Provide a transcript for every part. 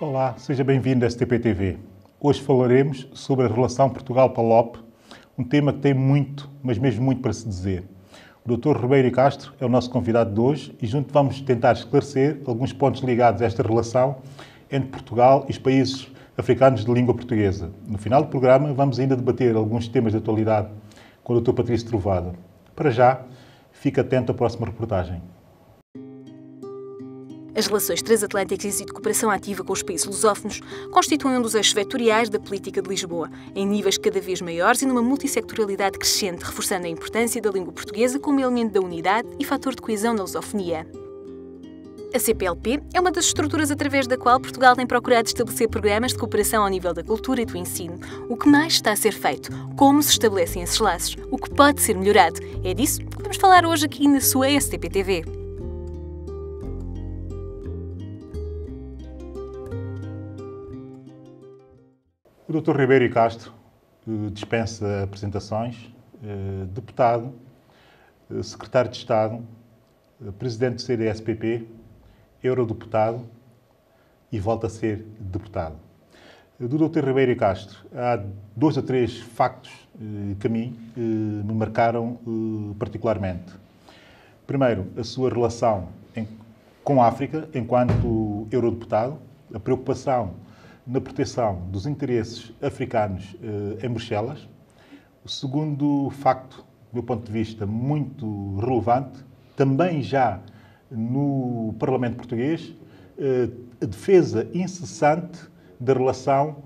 Olá, seja bem-vindo à STP-TV. Hoje falaremos sobre a relação Portugal-PALOP, um tema que tem muito, mas mesmo muito para se dizer. O Dr. Ribeiro Castro é o nosso convidado de hoje e junto vamos tentar esclarecer alguns pontos ligados a esta relação entre Portugal e os países africanos de língua portuguesa. No final do programa vamos ainda debater alguns temas de atualidade com o Dr. Patrício Trovado. Para já, fique atento à próxima reportagem. As relações transatlânticas e de cooperação ativa com os países lusófonos constituem um dos eixos vetoriais da política de Lisboa, em níveis cada vez maiores e numa multissectorialidade crescente, reforçando a importância da língua portuguesa como elemento da unidade e fator de coesão na lusofonia. A CPLP é uma das estruturas através da qual Portugal tem procurado estabelecer programas de cooperação ao nível da cultura e do ensino. O que mais está a ser feito? Como se estabelecem esses laços? O que pode ser melhorado? É disso que vamos falar hoje aqui na sua STP-TV. O Dr. Ribeiro Castro dispensa apresentações, deputado, secretário de Estado, presidente do CDS-PP, eurodeputado e volta a ser deputado. Do Dr. Ribeiro Castro, há 2 ou 3 factos que a mim me marcaram particularmente. Primeiro, a sua relação com a África enquanto eurodeputado, a preocupação na proteção dos interesses africanos em Bruxelas. O segundo facto, do meu ponto de vista, muito relevante, também já no Parlamento Português, a defesa incessante da relação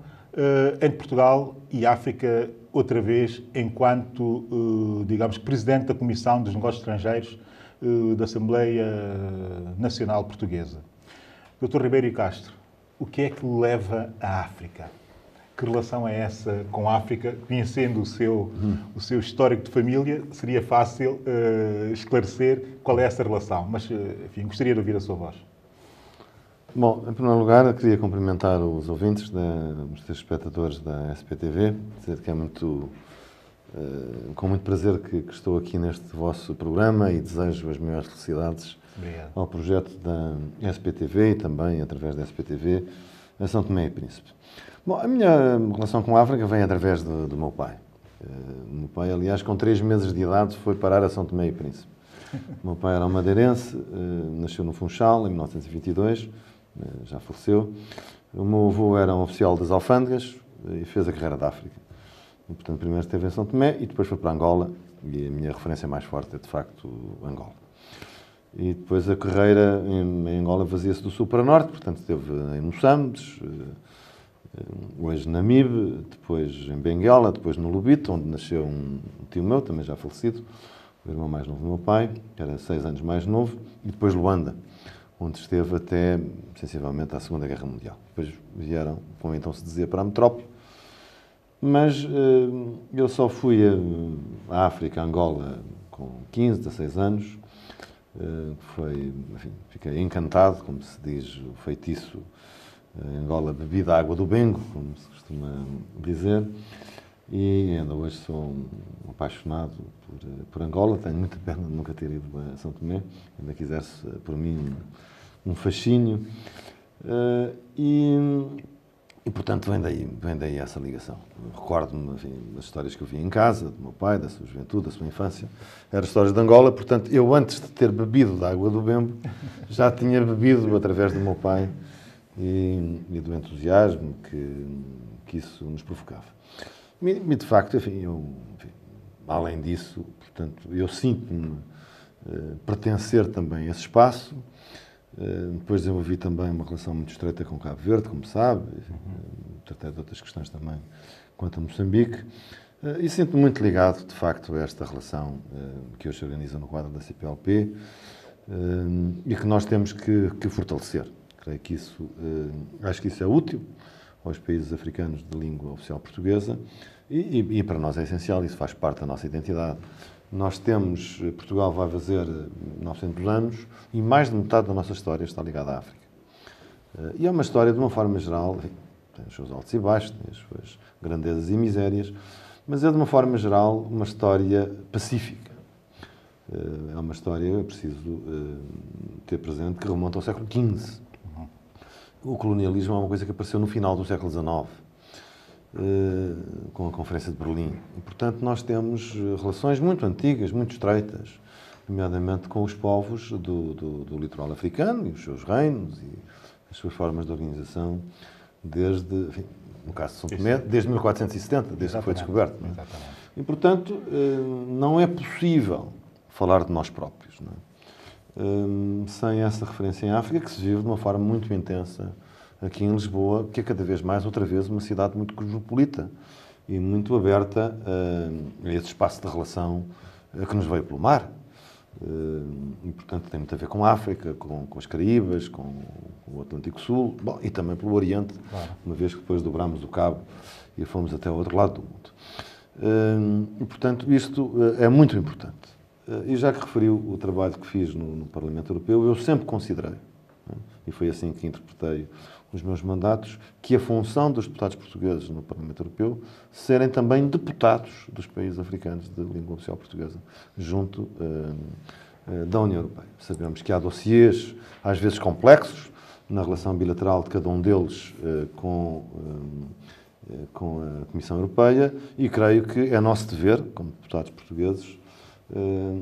entre Portugal e África, outra vez, enquanto, digamos, Presidente da Comissão dos Negócios Estrangeiros da Assembleia Nacional Portuguesa. Dr. Ribeiro Castro, o que é que leva à África? Que relação é essa com a África? Conhecendo o seu histórico de família, seria fácil esclarecer qual é essa relação. Mas, enfim, gostaria de ouvir a sua voz. Bom, em primeiro lugar, eu queria cumprimentar os ouvintes, os telespectadores da SPTV, dizer que é com muito prazer que estou aqui neste vosso programa e desejo as maiores felicidades. Obrigado. Ao projeto da SPTV e também, através da SPTV, a São Tomé e Príncipe. Bom, a minha relação com a África vem através do meu pai. O meu pai, aliás, com 3 meses de idade, foi parar a São Tomé e Príncipe. O meu pai era um madeirense, nasceu no Funchal, em 1922, já faleceu. O meu avô era um oficial das alfândegas e fez a carreira da África. E, portanto, primeiro esteve em São Tomé e depois foi para Angola, e a minha referência mais forte é, de facto, Angola. E depois a carreira em Angola fazia-se do sul para norte, portanto esteve em Moçambique, hoje na Namibe, depois em Benguela, depois no Lubito, onde nasceu um tio meu, também já falecido, o irmão mais novo do meu pai, que era 6 anos mais novo, e depois Luanda, onde esteve até, sensivelmente, à Segunda Guerra Mundial. Depois vieram, como então se dizia, para a metrópole. Mas eu só fui à África, a Angola, com 15, 16 anos. Enfim, fiquei encantado, como se diz o feitiço. Em Angola bebi da água do Bengo, como se costuma dizer. E ainda hoje sou um apaixonado por Angola. Tenho muita pena de nunca ter ido a São Tomé. Ainda quisesse, por mim, um fascínio. E, portanto, vem daí essa ligação. Recordo-me, enfim, das histórias que eu vi em casa, do meu pai, da sua juventude, da sua infância. Eram histórias de Angola, portanto, eu, antes de ter bebido da água do Bembo, já tinha bebido através do meu pai e do entusiasmo que isso nos provocava. E, de facto, enfim, além disso, portanto, eu sinto-me pertencer também a esse espaço. Depois desenvolvi também uma relação muito estreita com Cabo Verde, como sabe, tratei de outras questões também quanto a Moçambique, e sinto-me muito ligado, de facto, a esta relação que hoje se organiza no quadro da CPLP e que nós temos que fortalecer. Creio que acho que isso é útil aos países africanos de língua oficial portuguesa e para nós é essencial, isso faz parte da nossa identidade. Nós temos, Portugal vai fazer 900 anos e mais de metade da nossa história está ligada à África. E é uma história, de uma forma geral, tem os seus altos e baixos, tem as suas grandezas e misérias, mas é, de uma forma geral, uma história pacífica. É uma história, é preciso ter presente, que remonta ao século XV. o colonialismo é uma coisa que apareceu no final do século XIX, com a Conferência de Berlim. E, portanto, nós temos relações muito antigas, muito estreitas, nomeadamente com os povos do litoral africano e os seus reinos e as suas formas de organização, desde, enfim, no caso de São Tomé, desde 1470, desde que foi descoberto. Não é? Exatamente. E, portanto, não é possível falar de nós próprios, não é? Sem essa referência em África, que se vive de uma forma muito intensa aqui em Lisboa, que é cada vez mais, outra vez, uma cidade muito cosmopolita e muito aberta a esse espaço de relação que nos veio pelo mar. E, portanto, tem muito a ver com a África, com as Caraíbas, com o Atlântico Sul, bom, e também pelo Oriente, claro, uma vez que depois dobrámos o cabo e fomos até o outro lado do mundo. E, portanto, isto é muito importante. E já que referiu o trabalho que fiz no Parlamento Europeu, eu sempre considerei, e foi assim que interpretei os meus mandatos, que a função dos deputados portugueses no Parlamento Europeu serem também deputados dos países africanos de língua oficial portuguesa, junto da União Europeia. Sabemos que há dossiês, às vezes complexos, na relação bilateral de cada um deles com a Comissão Europeia, e creio que é nosso dever, como deputados portugueses,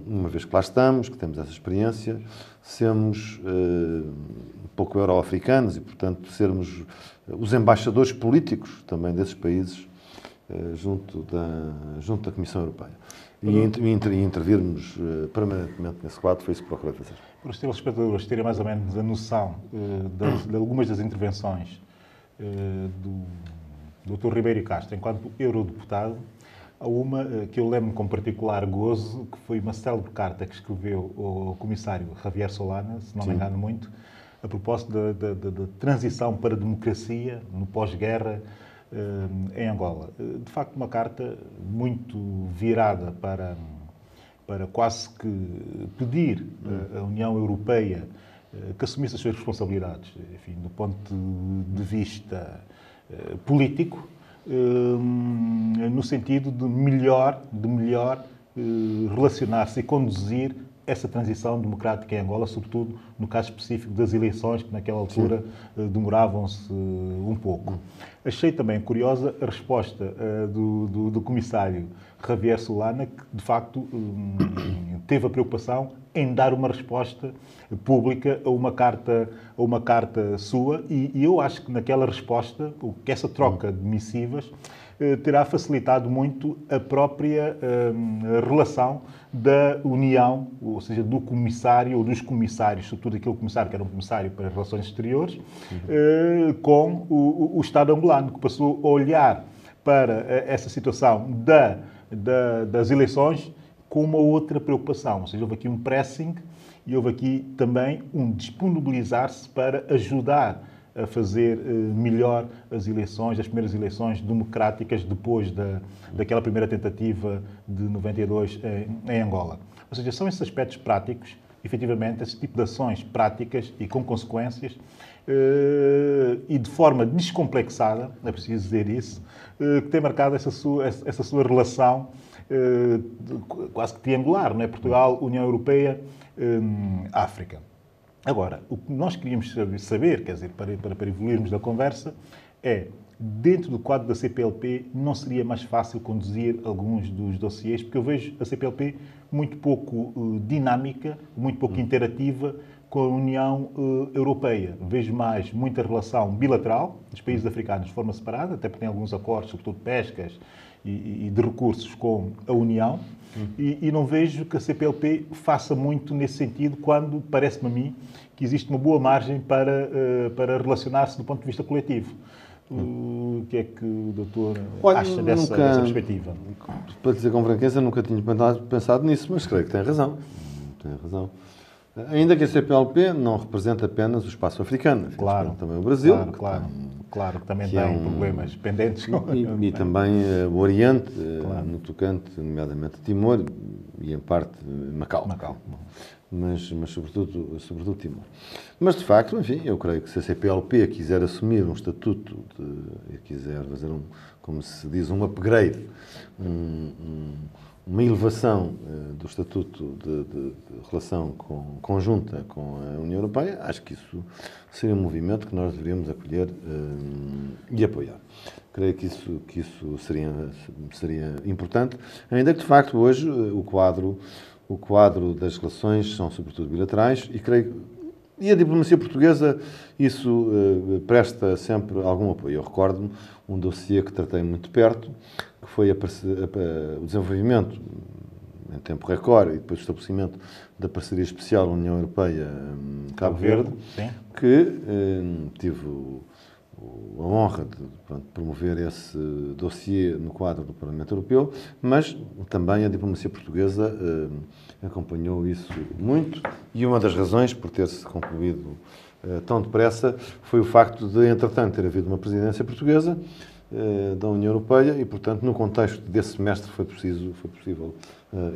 uma vez que lá estamos, que temos essa experiência, sermos um pouco euro-africanos e, portanto, sermos os embaixadores políticos também desses países junto da Comissão Europeia. E intervirmos permanentemente nesse quadro, foi isso que procurei fazer. Para os telespectadores terem mais ou menos a noção de algumas das intervenções do Dr. Ribeiro Castro, enquanto eurodeputado, há uma que eu lembro com particular gozo, que foi uma célebre carta que escreveu o comissário Javier Solana, se não me engano muito, a propósito da transição para a democracia no pós-guerra em Angola. De facto, uma carta muito virada para quase que pedir à União Europeia que assumisse as suas responsabilidades, enfim, do ponto de vista político, no sentido de melhor relacionar-se e conduzir essa transição democrática em Angola, sobretudo no caso específico das eleições, que naquela altura demoravam-se um pouco. Achei também curiosa a resposta do comissário Javier Solana, que de facto teve a preocupação em dar uma resposta pública a uma carta sua, e eu acho que naquela resposta, que essa troca de missivas terá facilitado muito a própria relação da União, ou seja, do comissário ou dos comissários, sobretudo aquele comissário que era um comissário para as relações exteriores, com o Estado angolano, que passou a olhar para essa situação das eleições com uma outra preocupação. Ou seja, houve aqui um pressing e houve aqui também um disponibilizar-se para ajudar a fazer melhor as primeiras eleições democráticas depois daquela primeira tentativa de 92 em Angola. Ou seja, são esses aspectos práticos, efetivamente, esse tipo de ações práticas e com consequências, e de forma descomplexada, é preciso dizer isso, que tem marcado essa sua relação quase que triangular, não é? Portugal, União Europeia, África. Agora, o que nós queríamos saber, quer dizer, para evoluirmos da conversa, é, dentro do quadro da CPLP, não seria mais fácil conduzir alguns dos dossiês, porque eu vejo a CPLP muito pouco dinâmica, muito pouco interativa com a União Europeia. Vejo mais muita relação bilateral dos países africanos de forma separada, até porque tem alguns acordos, sobretudo de pescas e de recursos com a União, e não vejo que a CPLP faça muito nesse sentido, quando parece-me a mim que existe uma boa margem para relacionar-se do ponto de vista coletivo. O que é que o doutor acha dessa perspectiva? Para dizer com franqueza, nunca tinha pensado nisso, mas creio que tem razão. Tem razão. Ainda que a CPLP não representa apenas o espaço africano, claro, também o Brasil. Claro, que também tem problemas pendentes. E também o Oriente, no tocante, nomeadamente Timor e, em parte, Macau. Mas sobretudo Timor. Mas, de facto, enfim, eu creio que se a CPLP quiser assumir um estatuto, quiser fazer como se diz, um upgrade, uma elevação do Estatuto de relação conjunta com a União Europeia, acho que isso seria um movimento que nós deveríamos acolher e apoiar. Creio que isso seria importante, ainda que, de facto, hoje o quadro das relações são, sobretudo, bilaterais e a diplomacia portuguesa, isso presta sempre algum apoio. Eu recordo-me um dossiê que tratei muito de perto, que foi o desenvolvimento, em tempo recorde, e depois o estabelecimento da parceria especial União Europeia-Cabo Verde, que tive a honra de promover esse dossiê no quadro do Parlamento Europeu, mas também a diplomacia portuguesa acompanhou isso muito, e uma das razões por ter-se concluído tão depressa foi o facto de, entretanto, ter havido uma presidência portuguesa da União Europeia e, portanto, no contexto desse semestre foi possível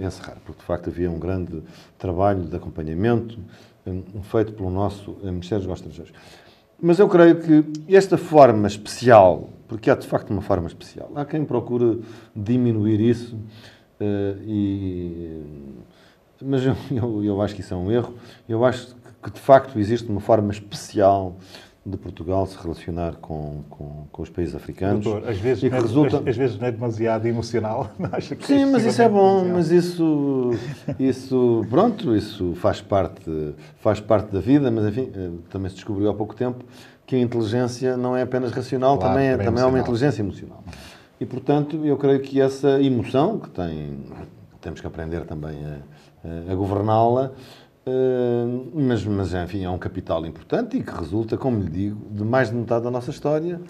encerrar, porque, de facto, havia um grande trabalho de acompanhamento feito pelo nosso Ministério dos Negócios Estrangeiros. Mas eu creio que esta forma especial, porque há de facto uma forma especial, há quem procure diminuir isso, mas eu acho que isso é um erro. Eu acho que de facto existe uma forma especial de Portugal se relacionar com os países africanos. Doutor, às vezes não é demasiado emocional. Acho que sim, mas isso é bom, mas isso faz parte da vida, mas enfim, também se descobriu há pouco tempo que a inteligência não é apenas racional, claro, também é uma inteligência emocional. E, portanto, eu creio que essa emoção, que temos que aprender também a governá-la, mas, enfim, é um capital importante e que resulta, como lhe digo, de mais de metade da nossa história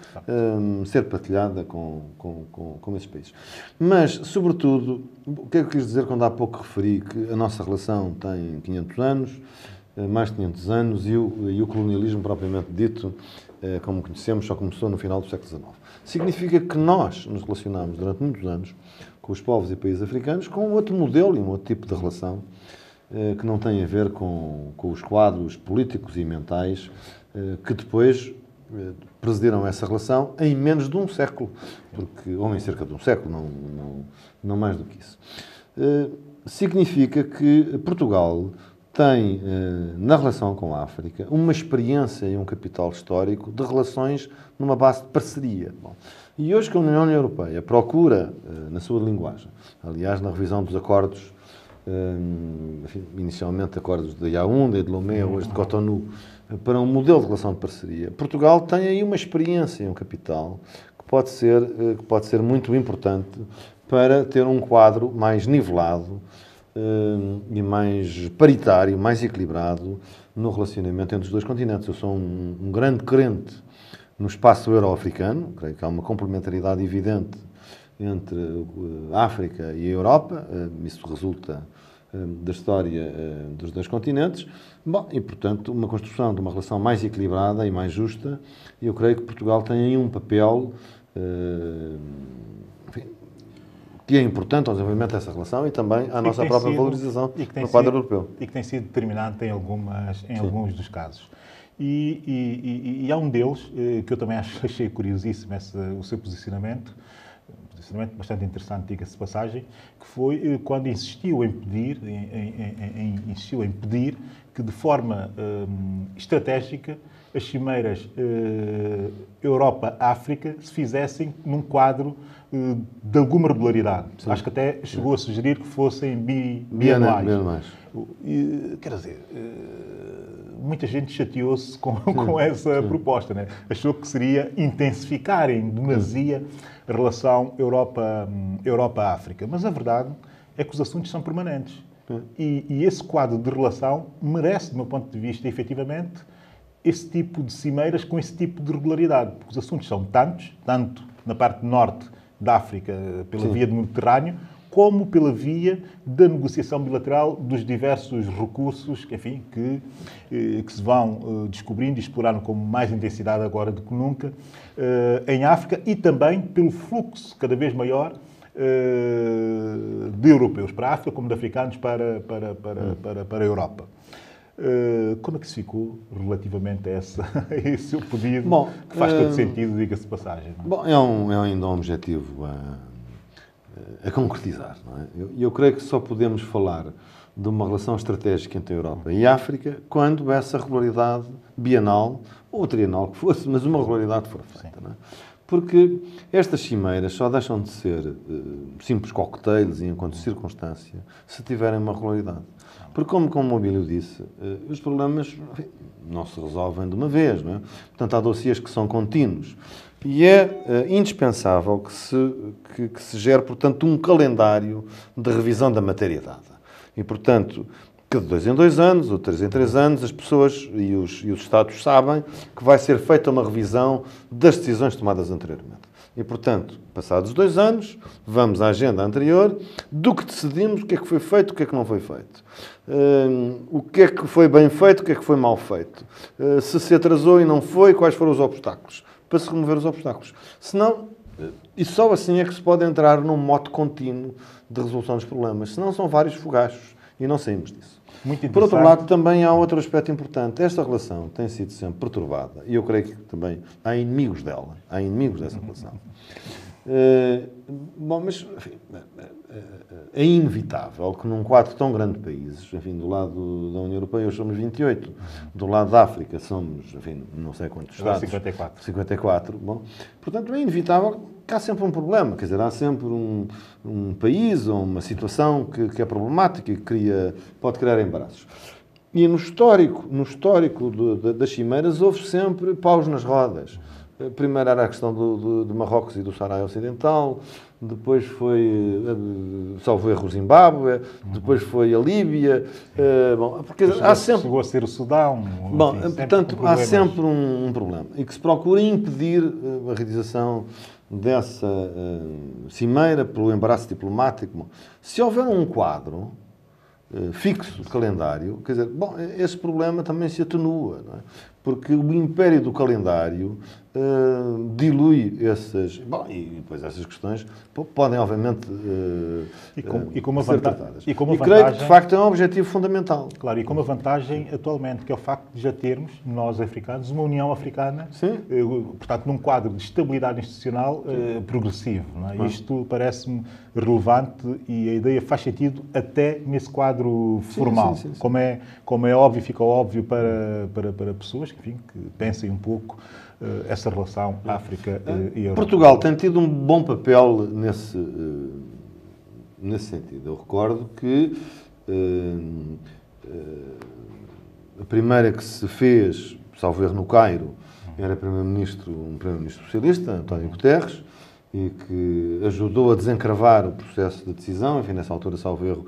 ser partilhada com esses países. Mas, sobretudo, o que é que eu quis dizer quando há pouco referi que a nossa relação tem 500 anos, mais de 500 anos, e o colonialismo propriamente dito, como conhecemos, só começou no final do século XIX. Significa que nós nos relacionamos durante muitos anos com os povos e países africanos com outro modelo e um outro tipo de relação que não tem a ver com os quadros políticos e mentais que depois presidiram essa relação em menos de um século, ou em cerca de um século, não mais do que isso. Significa que Portugal tem, na relação com a África, uma experiência e um capital histórico de relações numa base de parceria. Bom, e hoje que a União Europeia procura, na sua linguagem, aliás, na revisão dos acordos, inicialmente acordos de Yaoundé, de Lomé, hoje de Cotonou, para um modelo de relação de parceria, Portugal tem aí uma experiência e um capital que pode ser muito importante para ter um quadro mais nivelado e mais paritário, mais equilibrado no relacionamento entre os dois continentes. Eu sou um grande crente no espaço euro-africano, creio que há uma complementaridade evidente entre a África e a Europa, isso resulta da história dos dois continentes. Bom, e, portanto, uma construção de uma relação mais equilibrada e mais justa, e eu creio que Portugal tem aí um papel que é importante ao desenvolvimento dessa relação e também à nossa própria valorização no quadro europeu. E que tem sido determinante em alguns dos casos. E há um deles que eu também achei curiosíssimo, o seu posicionamento bastante interessante, diga-se de passagem, que foi quando insistiu em pedir que, de forma estratégica, as cimeiras Europa-África se fizessem num quadro de alguma regularidade. Sim. Acho que até chegou a sugerir que fossem bianuais. Quer dizer, muita gente chateou-se com essa proposta, né? Achou que seria intensificar em demasia a relação Europa-África. Mas a verdade é que os assuntos são permanentes. E esse quadro de relação merece, do meu ponto de vista, efetivamente, esse tipo de cimeiras com esse tipo de regularidade. Porque os assuntos são tanto na parte norte da África, pela via do Mediterrâneo, como pela via da negociação bilateral dos diversos recursos, enfim, que se vão descobrindo e explorando com mais intensidade agora do que nunca em África, e também pelo fluxo cada vez maior de europeus para a África, como de africanos para a Europa. Como é que se ficou relativamente a esse seu pedido? Bom, que faz todo sentido, diga-se de passagem. Não? Bom, é ainda um objetivo a concretizar. Não é? Eu creio que só podemos falar de uma relação estratégica entre a Europa e a África quando essa regularidade bienal ou trienal que fosse, mas uma regularidade for feita. Não é? Porque estas cimeiras só deixam de ser simples cocktails e enquanto circunstância se tiverem uma regularidade. Porque, como o Mobílio disse, os problemas enfim, não se resolvem de uma vez. Não é? Portanto, há dossiês que são contínuos. E é indispensável que se gere, portanto, um calendário de revisão da matéria dada. E, portanto, que de 2 em 2 anos, ou de 3 em 3 anos, as pessoas e os Estados sabem que vai ser feita uma revisão das decisões tomadas anteriormente. E, portanto, passados 2 anos, vamos à agenda anterior, do que decidimos, o que é que foi feito, o que é que não foi feito. O que é que foi bem feito, o que é que foi mal feito. Se atrasou e não foi, quais foram os obstáculos. Para se remover os obstáculos. Senão, e só assim é que se pode entrar num mote contínuo de resolução dos problemas. Senão são vários fogachos e não saímos disso. Por outro lado, também há outro aspecto importante. Esta relação tem sido sempre perturbada e eu creio que também há inimigos dela. Há inimigos dessa relação. Bom, mas enfim, é inevitável que num quadro tão grande de países, enfim, do lado da União Europeia hoje somos 28, do lado da África somos, enfim, não sei quantos estados. 54. 54. Bom, portanto, é inevitável que há sempre um problema, quer dizer, há sempre um país ou uma situação que é problemática e que pode criar embaraços. E no histórico das cimeiras houve sempre paus nas rodas. Primeiro era a questão de Marrocos e do Saara Ocidental, depois foi, salvo erro, o Zimbábue, depois foi a Líbia. Bom, porque há sempre... Chegou a ser o Sudão. Bom, enfim, portanto, há sempre um problema. E que se procura impedir a realização dessa cimeira pelo embaraço diplomático. Bom, se houver um quadro fixo de calendário, quer dizer, bom, esse problema também se atenua, não é? Porque o império do calendário dilui essas... Bom, e depois essas questões podem, obviamente, ser tratadas. E creio que, de facto, é um objetivo fundamental. Claro, e com uma vantagem atualmente, que é o facto de já termos, nós africanos, uma União Africana, portanto, num quadro de estabilidade institucional progressivo. Não é? Isto parece-me relevante e a ideia faz sentido até nesse quadro formal. Sim. Como é óbvio, fica óbvio para pessoas que pensem um pouco essa relação África e Europa. Portugal tem tido um bom papel nesse sentido. Eu recordo que a primeira que se fez, salvo erro, no Cairo, era um primeiro-ministro socialista, António Guterres, e que ajudou a desencravar o processo de decisão. Enfim, nessa altura, salvo erro,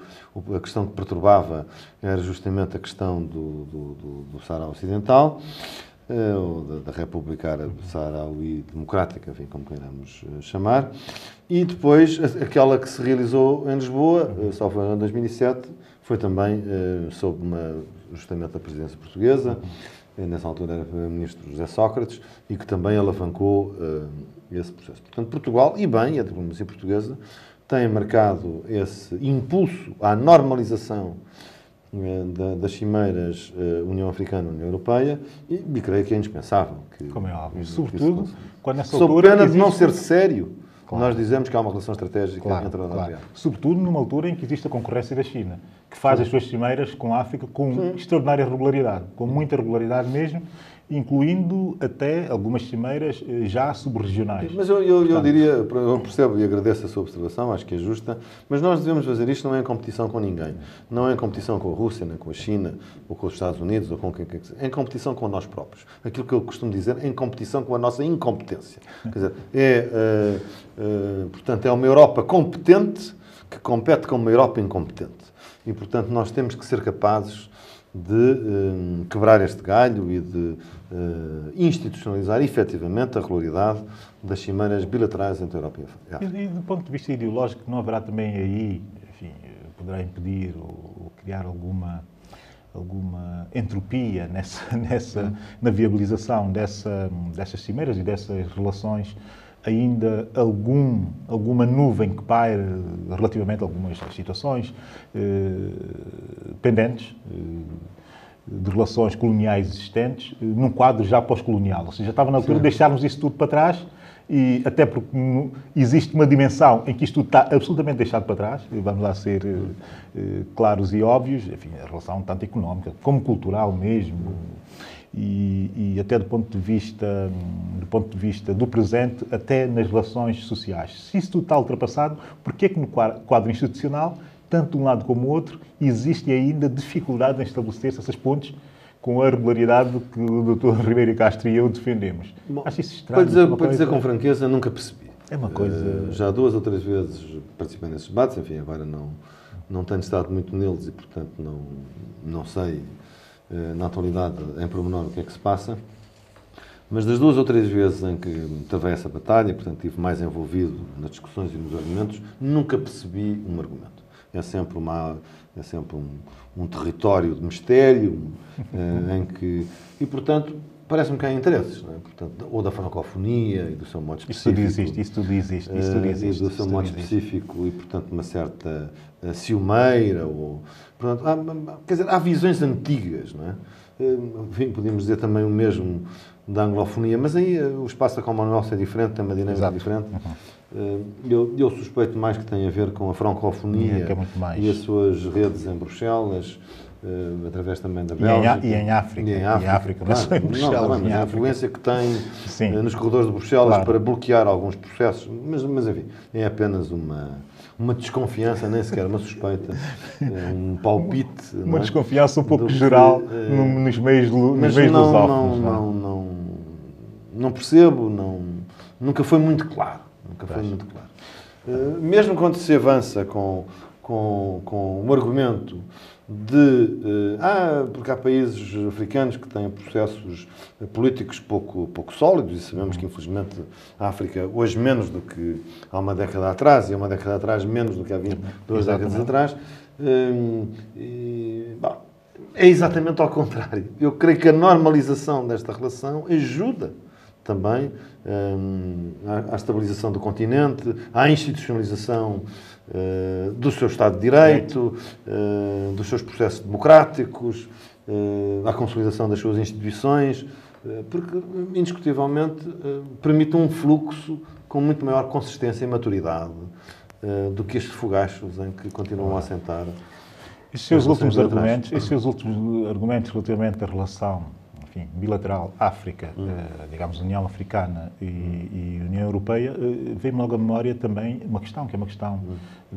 a questão que perturbava era justamente a questão do Saara Ocidental, ou da República Árabe Saharaui Democrática, enfim, como queiramos chamar. E depois, aquela que se realizou em Lisboa, salvo erro, em 2007, foi também sob justamente a presidência portuguesa. Nessa altura era o ministro José Sócrates, e que também alavancou esse processo. Portanto, Portugal, e bem, a diplomacia portuguesa, tem marcado esse impulso à normalização das cimeiras União Africana-União Europeia e creio que é indispensável. Como é óbvio. Sobretudo, quando nessa altura... Sob pena de não ser sério, claro, nós dizemos que há uma relação estratégica entre a União Europeia. Sobretudo numa altura em que existe a concorrência da China, que faz as suas cimeiras com a África com extraordinária regularidade, com muita regularidade mesmo, incluindo até algumas cimeiras já subregionais. Mas eu diria, eu percebo e agradeço a sua observação, acho que é justa, mas nós devemos fazer isto não é em competição com ninguém. Não é em competição com a Rússia, nem com a China, ou com os Estados Unidos, ou com quem quer que seja. É em competição com nós próprios. Aquilo que eu costumo dizer, é em competição com a nossa incompetência. Quer dizer, portanto, é uma Europa competente que compete com uma Europa incompetente. E, portanto, nós temos que ser capazes de quebrar este galho e de institucionalizar efetivamente a regularidade das cimeiras bilaterais entre a Europa e a África. E do ponto de vista ideológico, não haverá também aí, enfim, poderá impedir ou criar alguma entropia na viabilização dessas cimeiras e dessas relações, ainda alguma nuvem que paire relativamente a algumas situações pendentes de relações coloniais existentes num quadro já pós-colonial. Ou seja, já estava na altura de deixarmos isso tudo para trás e até porque existe uma dimensão em que isto tudo está absolutamente deixado para trás, e vamos lá ser claros e óbvios, enfim, a relação tanto económica como cultural mesmo, e até do ponto de vista do presente, até nas relações sociais. Se isso tudo está ultrapassado, porquê é que no quadro institucional, tanto de um lado como do outro, existe ainda dificuldade em estabelecer-se essas pontes com a regularidade que o Dr. Ribeiro Castro e eu defendemos? Bom, acho isso estranho. para dizer com franqueza, nunca percebi. É uma coisa... Já 2 ou 3 vezes participei nesses debates, enfim, agora não tenho estado muito neles e, portanto, não sei na atualidade, em pormenor, o que é que se passa. Mas das 2 ou 3 vezes em que travei essa batalha, portanto, estive mais envolvido nas discussões e nos argumentos, nunca percebi um argumento. É sempre um território de mistério, em que... E, portanto, parece-me que há interesses, não é? Portanto, ou da francofonia e do seu modo específico. Isso tudo existe. E do seu modo específico e, portanto, uma certa ciumeira. Portanto, quer dizer, há visões antigas, não é? Enfim, podíamos dizer também o mesmo da anglofonia, mas aí o espaço da Commonwealth é diferente, tem uma dinâmica diferente. Eu suspeito mais que tem a ver com a francofonia e as suas redes em Bruxelas, através também da Bélgica. E em África. Não só em Bruxelas, mas a influência que tem nos corredores de Bruxelas para bloquear alguns processos, mas enfim, é apenas uma desconfiança, nem sequer uma suspeita, um palpite. Uma desconfiança um pouco geral nos meios lusófonos. Não percebo, nunca foi muito claro. Mesmo quando se avança com um argumento porque há países africanos que têm processos políticos pouco sólidos, e sabemos que, infelizmente, a África hoje menos do que há uma década atrás, e há uma década atrás menos do que há 2 décadas atrás, é exatamente ao contrário. Eu creio que a normalização desta relação ajuda também à estabilização do continente, à institucionalização do seu Estado de Direito, dos seus processos democráticos, à consolidação das suas instituições, porque, indiscutivelmente, permite um fluxo com muito maior consistência e maturidade do que estes fogachos em que continuam a assentar. Esses seus últimos argumentos relativamente à relação bilateral África, digamos, União Africana e União Europeia, vem-me logo à memória também uma questão, que é uma questão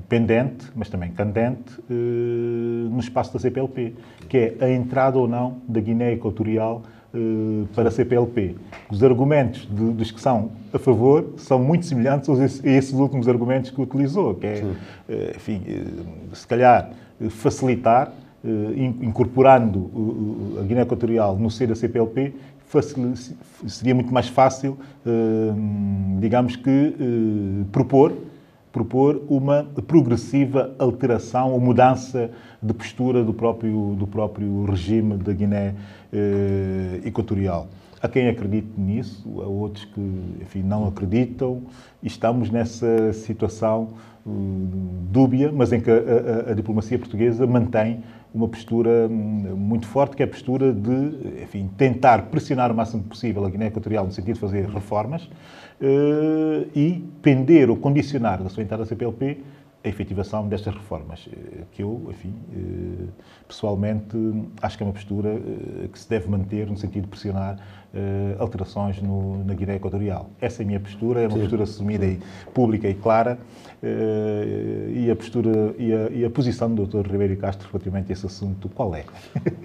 pendente, mas também candente, no espaço da CPLP, que é a entrada ou não da Guiné Equatorial para a CPLP. Os argumentos dos que são a favor são muito semelhantes a esses últimos argumentos que utilizou, que é, enfim, se calhar, facilitar, incorporando a Guiné Equatorial no seio da CPLP, seria muito mais fácil, digamos que, propor uma progressiva alteração ou mudança de postura do próprio regime da Guiné Equatorial. Há quem acredite nisso, há outros que, enfim, não acreditam, e estamos nessa situação dúbia, mas em que a diplomacia portuguesa mantém uma postura muito forte, que é a postura de, enfim, tentar pressionar o máximo possível a Guiné Equatorial no sentido de fazer reformas e pender ou condicionar da sua entrada à CPLP a efetivação destas reformas, que eu, enfim, pessoalmente acho que é uma postura que se deve manter no sentido de pressionar alterações na Guiné Equatorial. Essa é a minha postura, é uma postura assumida e pública e clara, e a postura e a posição do Dr. Ribeiro Castro relativamente a esse assunto, qual é?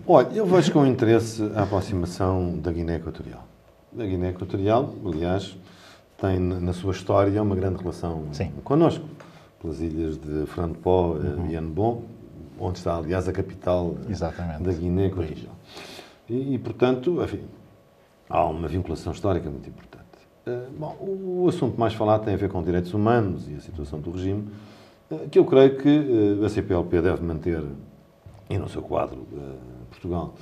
Olha, eu vejo com interesse a aproximação da Guiné Equatorial. A Guiné Equatorial, aliás, tem na sua história uma grande relação connosco, pelas ilhas de Franpó e Annebon, onde está, aliás, a capital da Guiné Equatorial. E, portanto, enfim, há uma vinculação histórica muito importante. O assunto mais falado tem a ver com direitos humanos e a situação do regime, que eu creio que a CPLP deve manter, e no seu quadro, Portugal,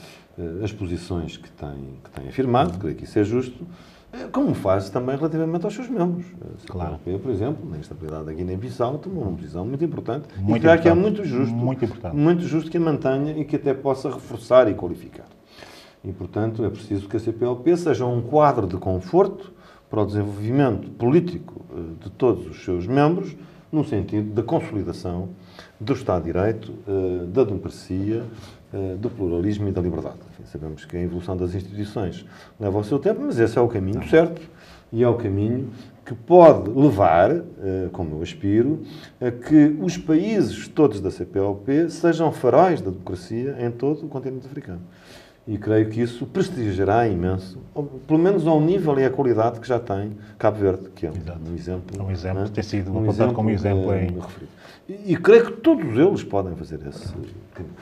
as posições que tem afirmado, creio que isso é justo, como faz também relativamente aos seus membros. A CPLP, por exemplo, na instabilidade da Guiné-Bissau, tomou uma decisão muito importante, e creio que é muito justo que a mantenha e que até possa reforçar e qualificar. E, portanto, é preciso que a CPLP seja um quadro de conforto para o desenvolvimento político de todos os seus membros, no sentido da consolidação do Estado de Direito, da democracia, do pluralismo e da liberdade. Enfim, sabemos que a evolução das instituições leva ao seu tempo, mas esse é o caminho certo e é o caminho que pode levar, como eu aspiro, a que os países todos da CPLP sejam faróis da democracia em todo o continente africano. E creio que isso prestigiará imenso, pelo menos ao nível e à qualidade que já tem Cabo Verde, que é um exemplo. Um exemplo, tem sido apontado como exemplo em... E creio que todos eles podem fazer esse caminho.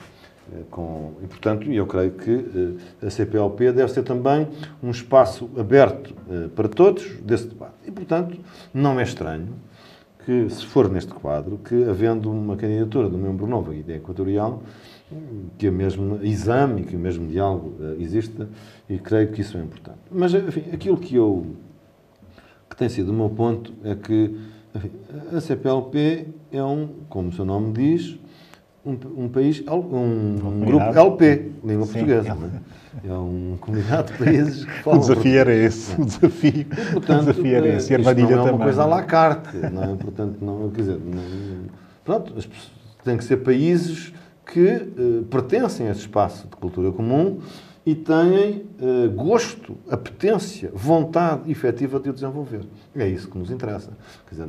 E, portanto, eu creio que a CPLP deve ser também um espaço aberto para todos desse debate. E, portanto, não é estranho que, se for neste quadro, que, havendo uma candidatura de um membro novo à Guiné Equatorial, que o mesmo exame e que o mesmo diálogo exista, e creio que isso é importante. Mas, enfim, aquilo que tem sido o meu ponto é que, enfim, a CPLP é como o seu nome diz, um país, um grupo LP, língua portuguesa. Não é? É uma comunidade de países que falam. O desafio era esse. O desafio, portanto, o desafio era esse. E a armadilha não é uma também. coisa à la carte. Não é? Portanto, não, quer dizer, pronto, tem que ser países que pertencem a esse espaço de cultura comum e têm gosto, apetência, vontade efetiva de o desenvolver. É isso que nos interessa. Quer dizer,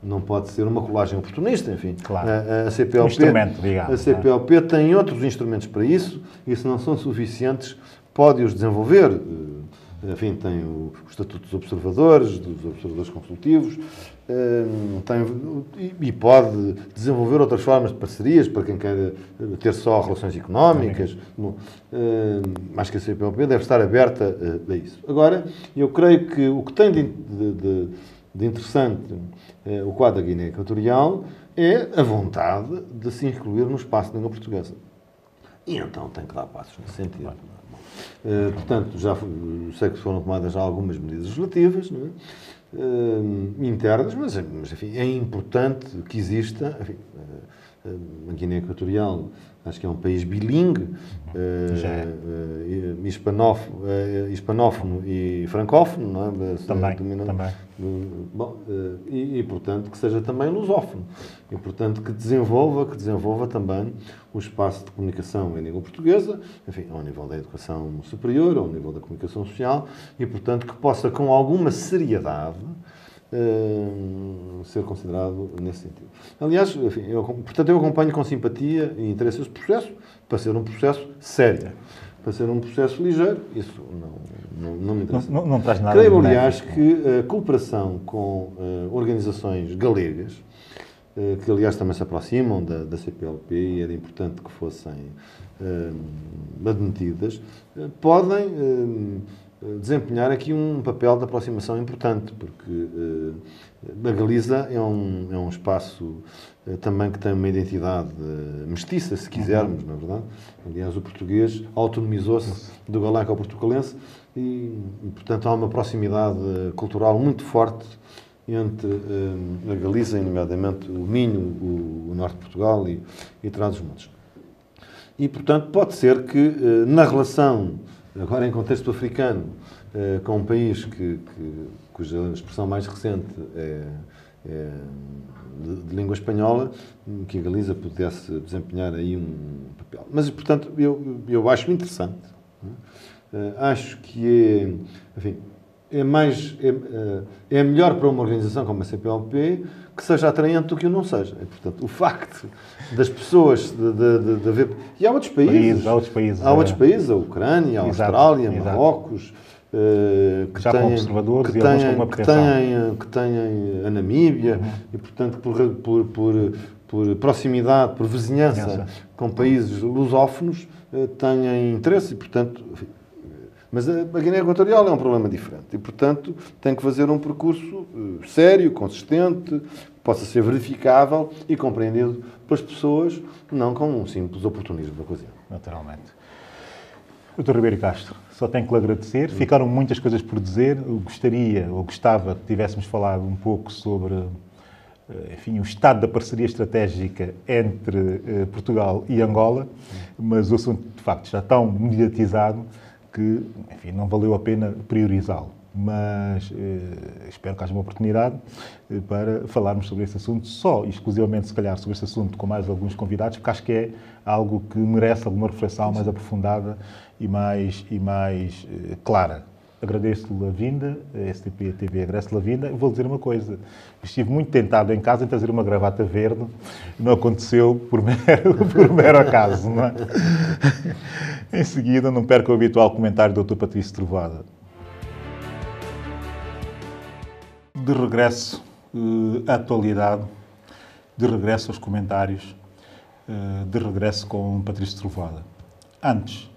não pode ser uma colagem oportunista, enfim. Claro. A CPLP, instrumento, digamos, a CPLP tem outros instrumentos para isso e, se não são suficientes, pode-os desenvolver. Enfim, tem o Estatuto dos Observadores Consultivos, e pode desenvolver outras formas de parcerias para quem quer ter só relações económicas. Acho que a CPLP deve estar aberta a isso. Agora, eu creio que o que tem de interessante o quadro da Guiné Equatorial é a vontade de se incluir no espaço da língua portuguesa. E então tem que dar passos nesse sentido. Portanto, já sei que foram tomadas já algumas medidas legislativas, não é? Internas, mas enfim, é importante que exista. Enfim, a Guiné Equatorial acho que é um país bilingue, hispanófono e francófono, não é? Também. Bom, e, portanto, que seja também lusófono. E, portanto, que desenvolva também o espaço de comunicação em língua portuguesa, enfim, ao nível da educação superior, ao nível da comunicação social, e, portanto, que possa, com alguma seriedade, ser considerado nesse sentido. Aliás, enfim, eu acompanho com simpatia e interesse esse processo, para ser um processo sério. Para ser um processo ligeiro, isso não me interessa. Não traz nada. Creio, aliás, que a cooperação com organizações galegas, que aliás também se aproximam da CPLP e era importante que fossem admitidas, podem desempenhar aqui um papel de aproximação importante, porque a Galiza é um espaço também que tem uma identidade mestiça, se quisermos, não é verdade? Aliás, o português autonomizou-se do galego ao portucalense e, portanto, há uma proximidade cultural muito forte entre a Galiza, e nomeadamente o Minho, o norte de Portugal e Trás-os-Montes. E, portanto, pode ser que na relação, agora em contexto africano, com um país cuja expressão mais recente é de língua espanhola, que a Galiza pudesse desempenhar aí um papel. Mas, portanto, eu acho interessante. Acho que é melhor para uma organização como a CPLP que seja atraente do que o não seja. E, portanto, o facto das pessoas de haver... E há outros países. Há outros países, a Ucrânia, a Austrália, Marrocos, que têm a Namíbia, e, portanto, por proximidade, por vizinhança com países lusófonos, têm interesse e, portanto... Mas a Guiné Equatorial é um problema diferente e, portanto, tem que fazer um percurso sério, consistente, que possa ser verificável e compreendido pelas pessoas, não com um simples oportunismo da ocasião. Naturalmente. Dr. Ribeiro Castro, só tenho que lhe agradecer. Ficaram muitas coisas por dizer. Eu gostava que tivéssemos falado um pouco sobre, enfim, o estado da parceria estratégica entre Portugal e Angola, mas o assunto, de facto, está tão mediatizado que, enfim, não valeu a pena priorizá-lo. mas espero que haja uma oportunidade para falarmos sobre esse assunto, só e exclusivamente, se calhar, sobre esse assunto com mais alguns convidados, porque acho que é algo que merece alguma reflexão mais aprofundada e mais clara. Agradeço-lhe a vinda, a STP TV agradece-lhe a vinda. Vou dizer uma coisa, estive muito tentado em casa em trazer uma gravata verde, não aconteceu por mero acaso, não é? Em seguida, não perca o habitual comentário do Dr. Patrício Trovoada. De regresso à atualidade, de regresso aos comentários, de regresso com Patrício Trovoada. Antes,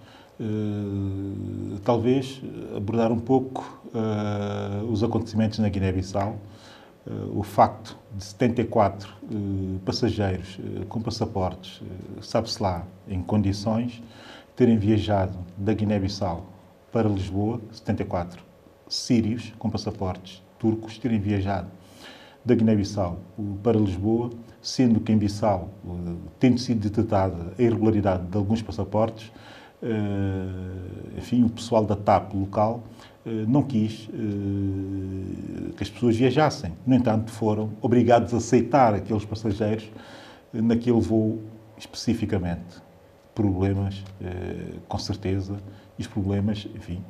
talvez abordar um pouco os acontecimentos na Guiné-Bissau, o facto de 74 passageiros com passaportes, sabe-se lá, em condições, terem viajado da Guiné-Bissau para Lisboa, 74 sírios com passaportes turcos terem viajado da Guiné-Bissau para Lisboa, sendo que em Bissau, tendo sido detectada a irregularidade de alguns passaportes, enfim, o pessoal da TAP local não quis que as pessoas viajassem. No entanto, foram obrigados a aceitar aqueles passageiros naquele voo especificamente. Problemas, com certeza, e os problemas, enfim,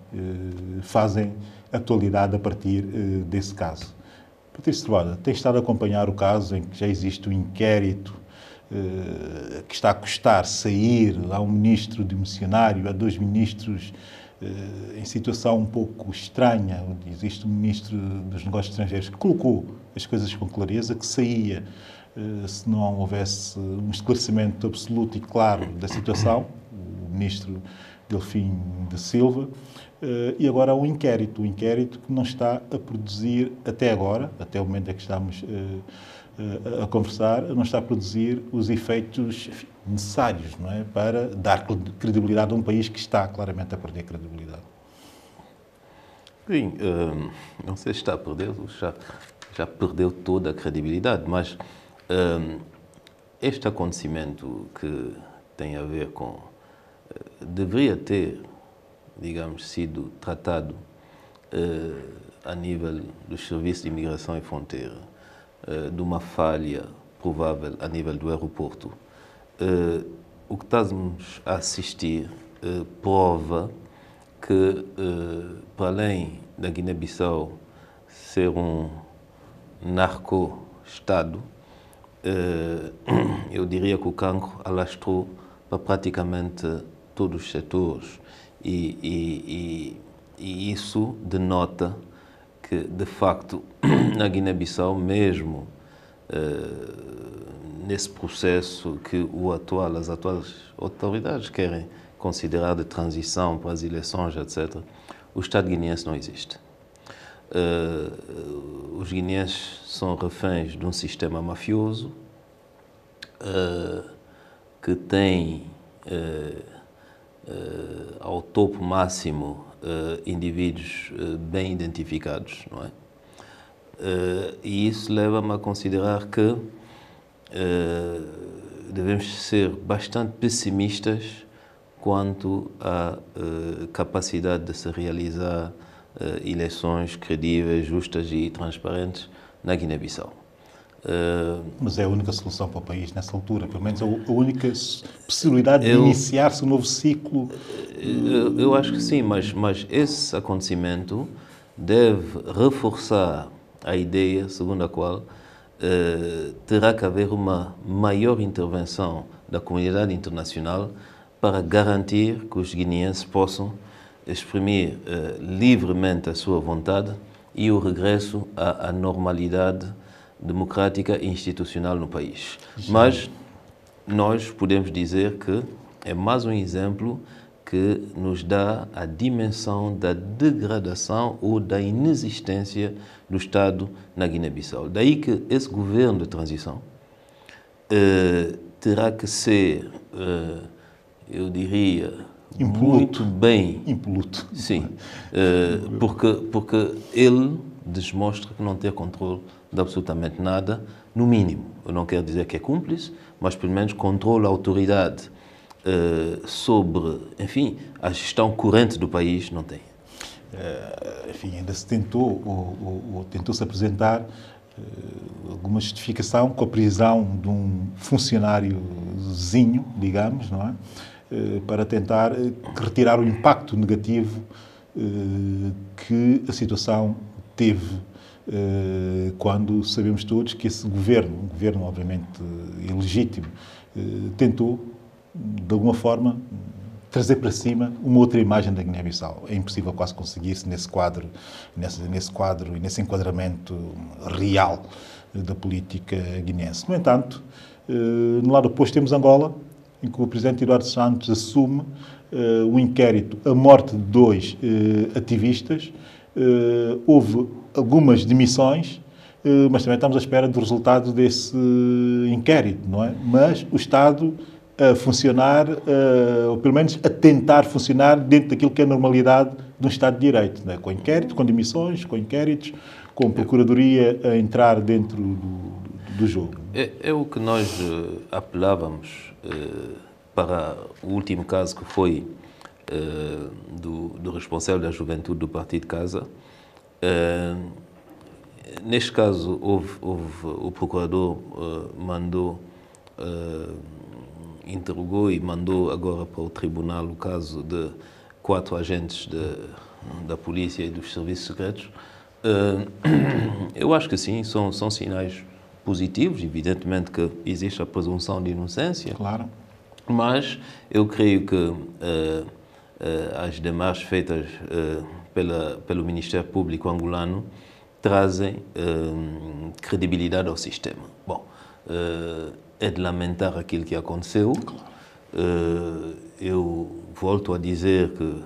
fazem atualidade a partir desse caso. Patrício Trovoada, tem estado a acompanhar o caso em que já existe um inquérito que está a custar sair, há um ministro de missionário, há 2 ministros em situação um pouco estranha. Existe um ministro dos Negócios Estrangeiros que colocou as coisas com clareza, que saía se não houvesse um esclarecimento absoluto e claro da situação, o ministro Delfim de Silva, e agora há um inquérito que não está a produzir até agora, até o momento em que estamos a conversar, não está a produzir os efeitos necessários, não é, para dar credibilidade a um país que está claramente a perder credibilidade. Sim, não sei se está a perder, já perdeu toda a credibilidade, mas este acontecimento que tem a ver com... deveria ter, digamos, sido tratado a nível dos serviços de imigração e fronteira, de uma falha provável a nível do aeroporto. O que estamos a assistir prova que, para além da Guiné-Bissau ser um narco-estado, eu diria que o cancro alastrou para praticamente todos os setores e isso denota que, de facto, na Guiné-Bissau, mesmo nesse processo que as atuais autoridades querem considerar de transição para as eleições, etc., o Estado guineense não existe. Os guineenses são reféns de um sistema mafioso que tem ao topo máximo indivíduos bem identificados, não é? E isso leva-me a considerar que devemos ser bastante pessimistas quanto à capacidade de se realizar eleições credíveis, justas e transparentes na Guiné-Bissau. Mas é a única solução para o país nessa altura, pelo menos a única possibilidade de iniciar-se um novo ciclo? Eu acho que sim, mas esse acontecimento deve reforçar a ideia segundo a qual terá que haver uma maior intervenção da comunidade internacional para garantir que os guineenses possam exprimir livremente a sua vontade e o regresso à normalidade democrática e institucional no país. Sim. Mas nós podemos dizer que é mais um exemplo que nos dá a dimensão da degradação ou da inexistência do Estado na Guiné-Bissau. Daí que esse governo de transição terá que ser, eu diria, muito bem... Impoluto. Sim, porque ele demonstra que não tem controle de absolutamente nada, no mínimo. Eu não quero dizer que é cúmplice, mas pelo menos controla a autoridade sobre, enfim, a gestão corrente do país, não tem. enfim, ainda se tentou, ou tentou-se apresentar alguma justificação com a prisão de um funcionáriozinho, digamos, não é? Para tentar retirar o impacto negativo que a situação teve quando sabemos todos que esse governo, um governo obviamente ilegítimo, tentou, de alguma forma, trazer para cima uma outra imagem da Guiné-Bissau. É impossível quase conseguir-se nesse quadro e nesse enquadramento real da política guineense. No entanto, no lado oposto temos Angola, em que o presidente Eduardo Santos assume um inquérito à morte de 2 ativistas. Houve algumas demissões, mas também estamos à espera do resultado desse inquérito, não é? Mas o Estado a funcionar, ou pelo menos a tentar funcionar dentro daquilo que é a normalidade de um Estado de Direito, não é? Com inquéritos, com demissões, com inquéritos, com a Procuradoria a entrar dentro do jogo. É o que nós apelávamos para o último caso que foi do responsável da juventude do Partido Casa. Neste caso, o procurador interrogou e mandou agora para o tribunal o caso de 4 agentes da polícia e dos serviços secretos. Eu acho que sim, são sinais positivos. Evidentemente que existe a presunção de inocência. Claro. Mas eu creio que as demais feitas pelo Ministério Público angolano trazem credibilidade ao sistema. Bom, é de lamentar aquilo que aconteceu. Eu volto a dizer que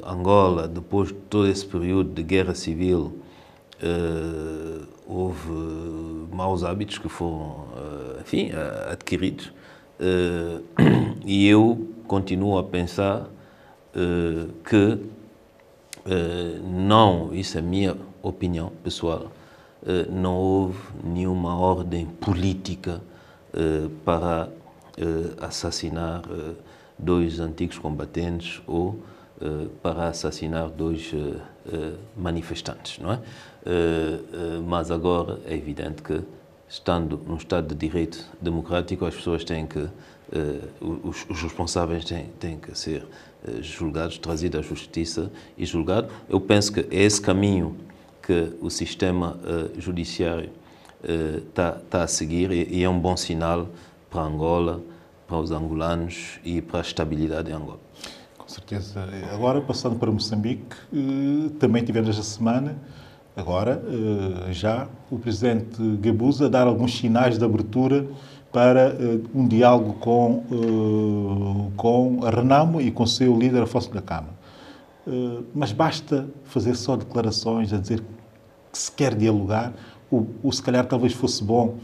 Angola, depois de todo esse período de guerra civil, houve maus hábitos que foram, enfim, adquiridos. E eu continuo a pensar que não, isso é a minha opinião pessoal, não houve nenhuma ordem política para assassinar 2 antigos combatentes ou para assassinar 2 manifestantes, não é? Mas agora é evidente que, estando num Estado de Direito democrático, as pessoas têm que, os responsáveis têm que ser julgados, trazidos à justiça e julgados. Eu penso que é esse caminho que o sistema judiciário está a seguir e é um bom sinal para Angola, para os angolanos e para a estabilidade em Angola. Com certeza. Agora, passando para Moçambique, também tivemos esta semana, agora, já, o presidente Gabuza a dar alguns sinais de abertura para um diálogo com a Renamo e com o seu líder, Afonso Dhlakama. Mas basta fazer só declarações a dizer que se quer dialogar, ou se calhar talvez fosse bom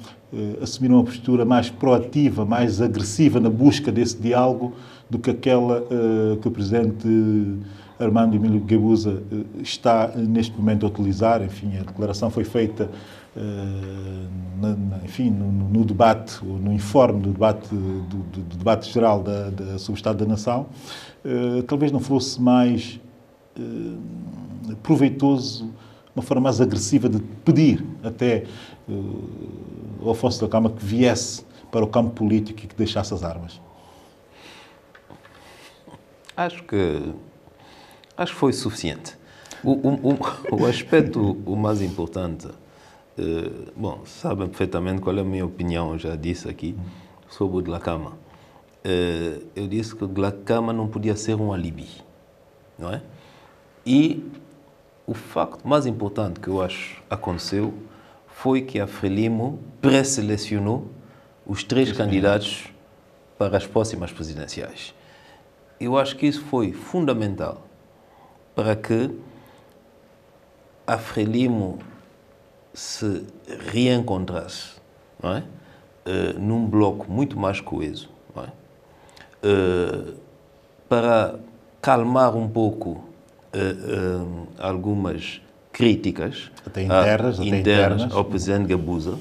assumir uma postura mais proativa, mais agressiva na busca desse diálogo do que aquela que o presidente Armando Emílio Gabuza está neste momento a utilizar. Enfim, a declaração foi feita enfim, no debate, ou no informe do debate geral sobre o Estado da Nação. Talvez não fosse mais proveitoso, uma forma mais agressiva de pedir até ao Afonso Dhlakama que viesse para o campo político e que deixasse as armas? Acho que foi suficiente. O aspecto o mais importante, bom, sabem perfeitamente qual é a minha opinião, eu já disse aqui, sobre o Dhlakama. Eu disse que o Dhlakama não podia ser um alibi, não é? E o facto mais importante que eu acho aconteceu foi que a Frelimo pré-selecionou os 3 candidatos para as próximas presidenciais. Eu acho que isso foi fundamental para que a Frelimo se reencontrasse, não é? Num bloco muito mais coeso, não é? Para calmar um pouco algumas críticas até internas ao presidente Gabuza.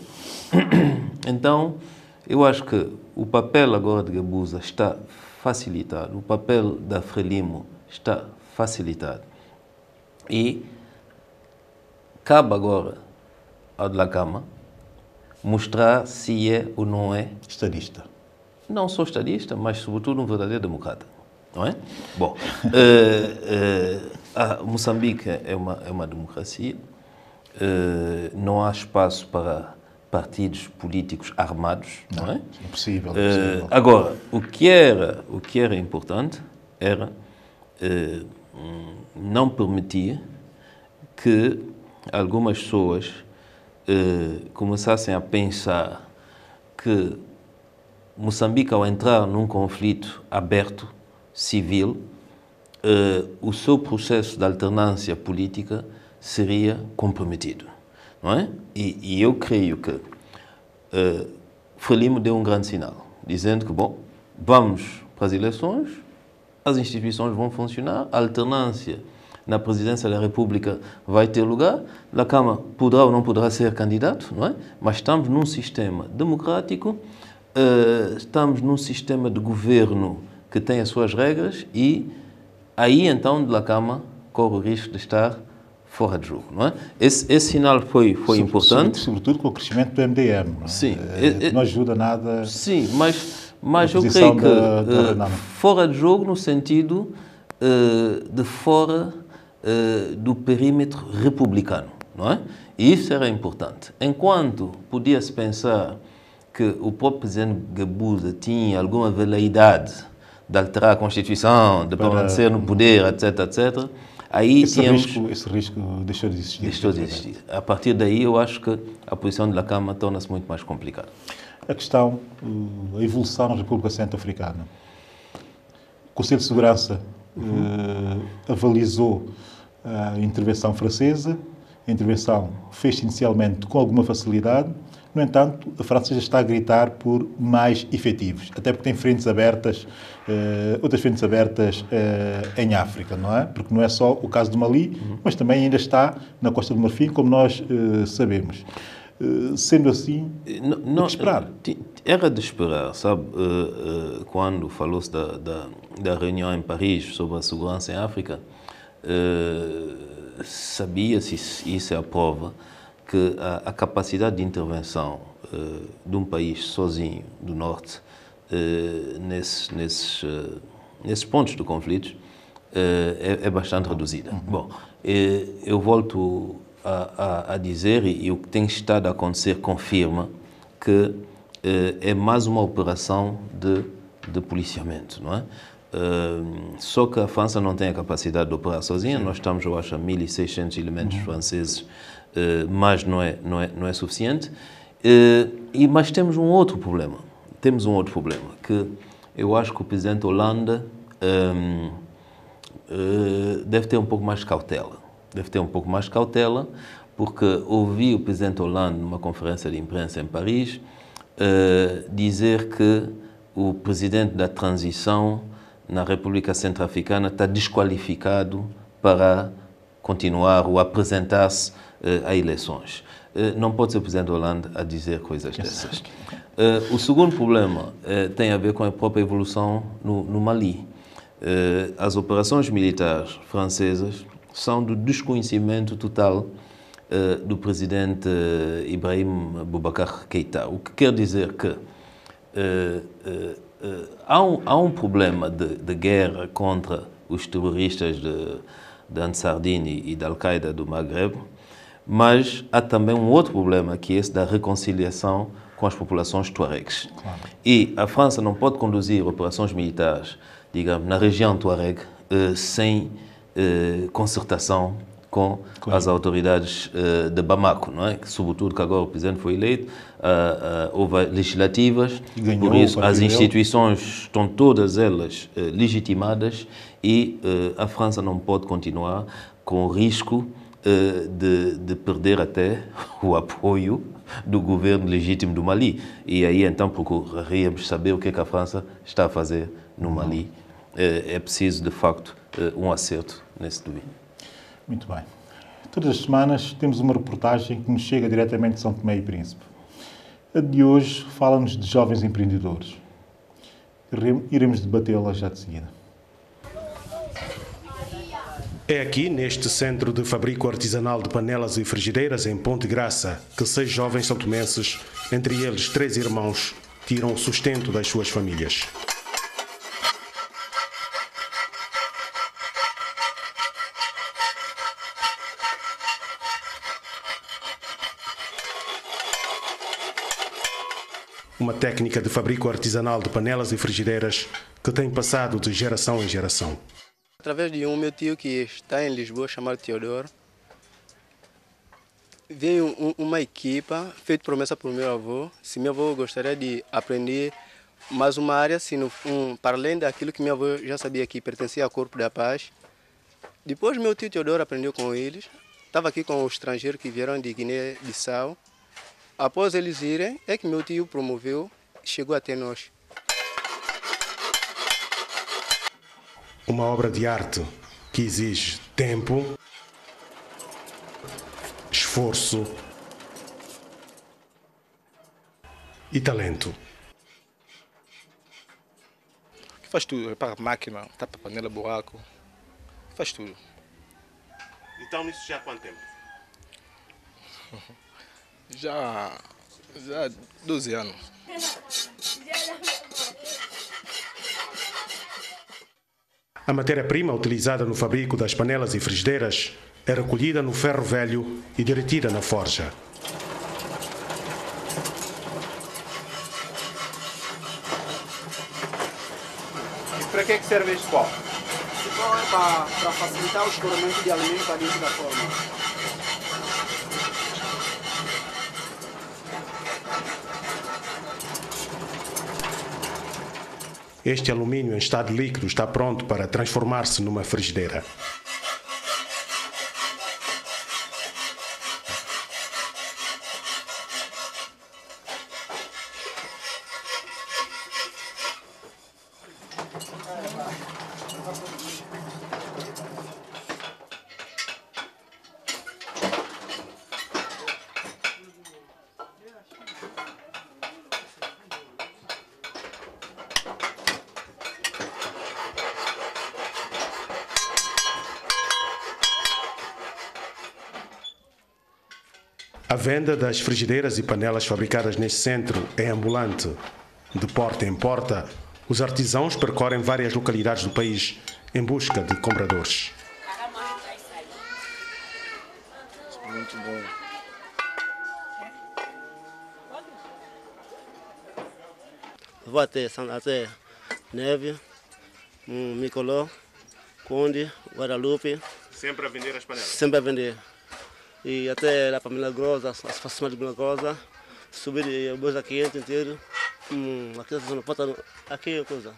Então, eu acho que o papel agora de Gabuza está facilitado, o papel da Frelimo está facilitado. E cabe agora ao Dhlakama mostrar se é ou não é Estadista. não só estadista, mas sobretudo um verdadeiro democrata, não é? Bom, Moçambique é uma democracia, não há espaço para partidos políticos armados, não é? Impossível. Agora, o que era importante era não permitir que algumas pessoas começassem a pensar que Moçambique, ao entrar num conflito aberto, civil, o seu processo de alternância política seria comprometido, não é? E eu creio que Frelimo deu um grande sinal, dizendo que, bom, vamos para as eleições, as instituições vão funcionar, a alternância na presidência da República vai ter lugar, Dhlakama poderá ou não poderá ser candidato, não é? Mas estamos num sistema democrático, estamos num sistema de governo que tem as suas regras e aí então Dhlakama corre o risco de estar fora de jogo, não é? Esse sinal foi importante. Sobretudo com o crescimento do MDM, não é? Sim. Não ajuda nada. Sim, mas eu creio que fora de jogo no sentido de fora do perímetro republicano, não é? E isso era importante. Enquanto podia-se pensar que o próprio presidente Guebuza tinha alguma veleidade de alterar a Constituição, de permanecer no poder, etc., etc., aí esse risco deixou de existir. Deixou de existir. A partir daí, eu acho que a posição de Dhlakama torna-se muito mais complicada. A questão, a evolução na República Centro-Africana. O Conselho de Segurança avalizou a intervenção francesa. A intervenção fez-se inicialmente com alguma facilidade. No entanto, a França já está a gritar por mais efetivos, até porque tem frentes abertas, outras frentes abertas em África, não é? Porque não é só o caso do Mali, mas também ainda está na Costa do Marfim, como nós sabemos. Sendo assim, o que esperar? Era de esperar, sabe? Quando falou-se da reunião em Paris sobre a segurança em África, sabia-se, isso é a prova, que a capacidade de intervenção de um país sozinho, do Norte, nesses pontos de conflitos, é bastante reduzida. Bom, eu volto a dizer, e o que tem estado a acontecer confirma que é mais uma operação de policiamento, não é? Só que a França não tem a capacidade de operar sozinha. Nós estamos, eu acho, a 1.600 elementos franceses, mas não é suficiente. Mas temos um outro problema. Que eu acho que o presidente Hollande deve ter um pouco mais de cautela. Porque ouvi o presidente Hollande numa conferência de imprensa em Paris dizer que o presidente da transição na República Centro-Africana está desqualificado para continuar ou apresentar-se a eleições. Não pode ser o presidente Hollande a dizer coisas dessas. O segundo problema tem a ver com a própria evolução no Mali. As operações militares francesas são do desconhecimento total do presidente Ibrahim Boubacar Keïta. O que quer dizer que há um problema de guerra contra os terroristas de Ansar Dine e da Al-Qaeda do Maghreb, mas há também um outro problema, que é esse da reconciliação com as populações tuaregs. Claro. E a França não pode conduzir operações militares, digamos, na região tuareg sem concertação com as autoridades de Bamako, não é? Que, sobretudo que agora o presidente foi eleito, houve legislativas, por isso as instituições estão todas elas legitimadas e a França não pode continuar com o risco de perder até o apoio do governo legítimo do Mali. E aí então procuraríamos saber o que é que a França está a fazer no Mali. É preciso, de facto, um acerto nesse domínio. Muito bem. Todas as semanas temos uma reportagem que nos chega diretamente de São Tomé e Príncipe. A de hoje fala-nos de jovens empreendedores. Iremos debatê-la já de seguida. É aqui, neste centro de fabrico artesanal de panelas e frigideiras em Ponte Graça, que 6 jovens santomenses, entre eles 3 irmãos, tiram o sustento das suas famílias. Uma técnica de fabrico artesanal de panelas e frigideiras que tem passado de geração em geração. Através de meu tio que está em Lisboa, chamado Teodoro, veio uma equipa, feita promessa por meu avô, se meu avô gostaria de aprender mais uma área, para além daquilo que meu avô já sabia que pertencia ao Corpo da Paz. Depois meu tio Teodoro aprendeu com eles, estava aqui com os estrangeiros que vieram de Guiné-Bissau. Após eles irem, é que meu tio promoveu e chegou até nós. Uma obra de arte que exige tempo, esforço e talento. Faz tudo, repara a máquina, tapa a panela, buraco, faz tudo. Então nisso já há quanto tempo? Já 12 anos. A matéria-prima utilizada no fabrico das panelas e frigideiras é recolhida no ferro velho e derretida na forja. E para que serve este pó? Esse pó é para facilitar o escoramento de alimento para dentro da forma. Este alumínio em estado líquido está pronto para transformar-se numa frigideira. A venda das frigideiras e panelas fabricadas neste centro é ambulante. De porta em porta, os artesãos percorrem várias localidades do país em busca de compradores. Muito bom. Vou até Neve, Micoló, Conde, Guadalupe. Sempre a vender as panelas? Sempre a vender. E até lá para Milagrosa, as fações de Milagrosa, subir de Boa Quente inteiro, aqui na porta, aqui é coisa.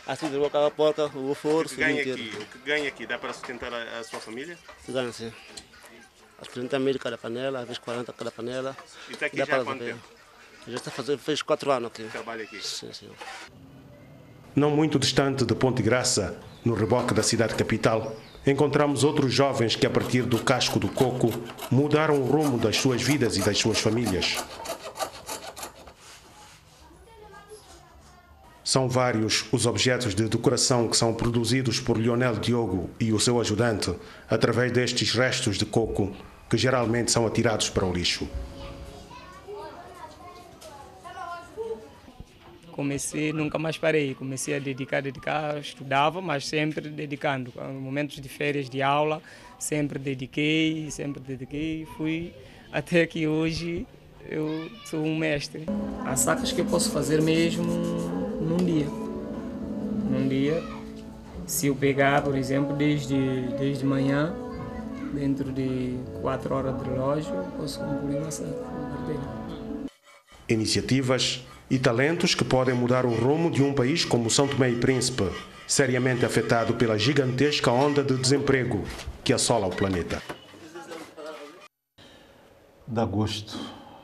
Assim de boca a porta, o foro, subir inteiro. O que ganha aqui dá para sustentar a sua família? Ganha sim. As 30 mil cada panela, às vezes 40 cada panela. E está aqui já há quanto tempo? Já está fez 4 anos aqui. Trabalha aqui? Sim, sim. Não muito distante de Ponte Graça, no reboque da cidade capital, encontramos outros jovens que, a partir do casco do coco, mudaram o rumo das suas vidas e das suas famílias. São vários os objetos de decoração que são produzidos por Lionel Diogo e o seu ajudante através destes restos de coco, que geralmente são atirados para o lixo. Comecei, nunca mais parei, comecei a dedicar, estudava, mas sempre dedicando. Em momentos de férias de aula, sempre dediquei, fui até que hoje eu sou um mestre. Há sacas que eu posso fazer mesmo num dia. Num dia, se eu pegar, por exemplo, desde manhã, dentro de 4 horas de relógio, eu posso concluir uma saca. Iniciativas e talentos que podem mudar o rumo de um país como São Tomé e Príncipe, seriamente afetado pela gigantesca onda de desemprego que assola o planeta. Dá gosto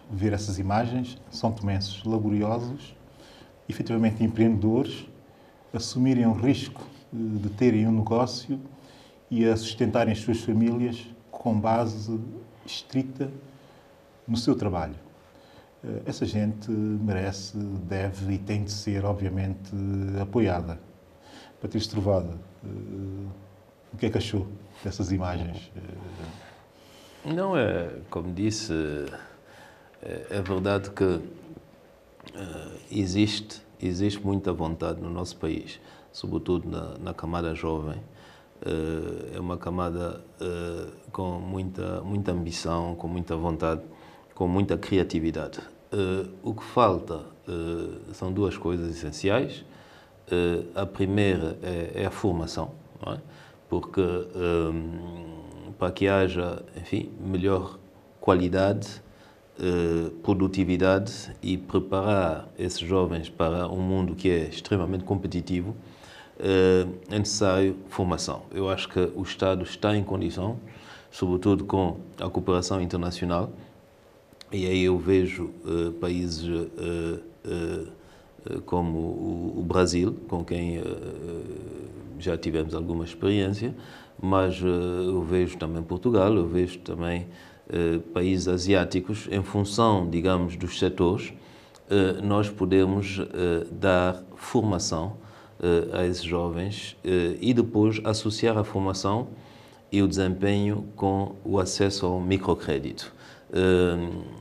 ver essas imagens, são tomenses laboriosos, efetivamente empreendedores, assumirem o risco de terem um negócio e a sustentarem as suas famílias com base estrita no seu trabalho. Essa gente merece, deve e tem de ser, obviamente, apoiada. Patrícia Trovoada, O que é que achou dessas imagens? Não, como disse, é verdade que existe muita vontade no nosso país, sobretudo na camada jovem. É uma camada com muita ambição, com muita vontade, com muita criatividade. O que falta são duas coisas essenciais. A primeira é a formação, não é? Porque para que haja, enfim, melhor qualidade, produtividade e preparar esses jovens para um mundo que é extremamente competitivo, é necessário formação. Eu acho que o Estado está em condição, sobretudo com a cooperação internacional, e aí eu vejo países como o Brasil, com quem já tivemos alguma experiência, mas eu vejo também Portugal, eu vejo também países asiáticos, em função, digamos, dos setores, nós podemos dar formação a esses jovens e depois associar a formação e o desempenho com o acesso ao microcrédito.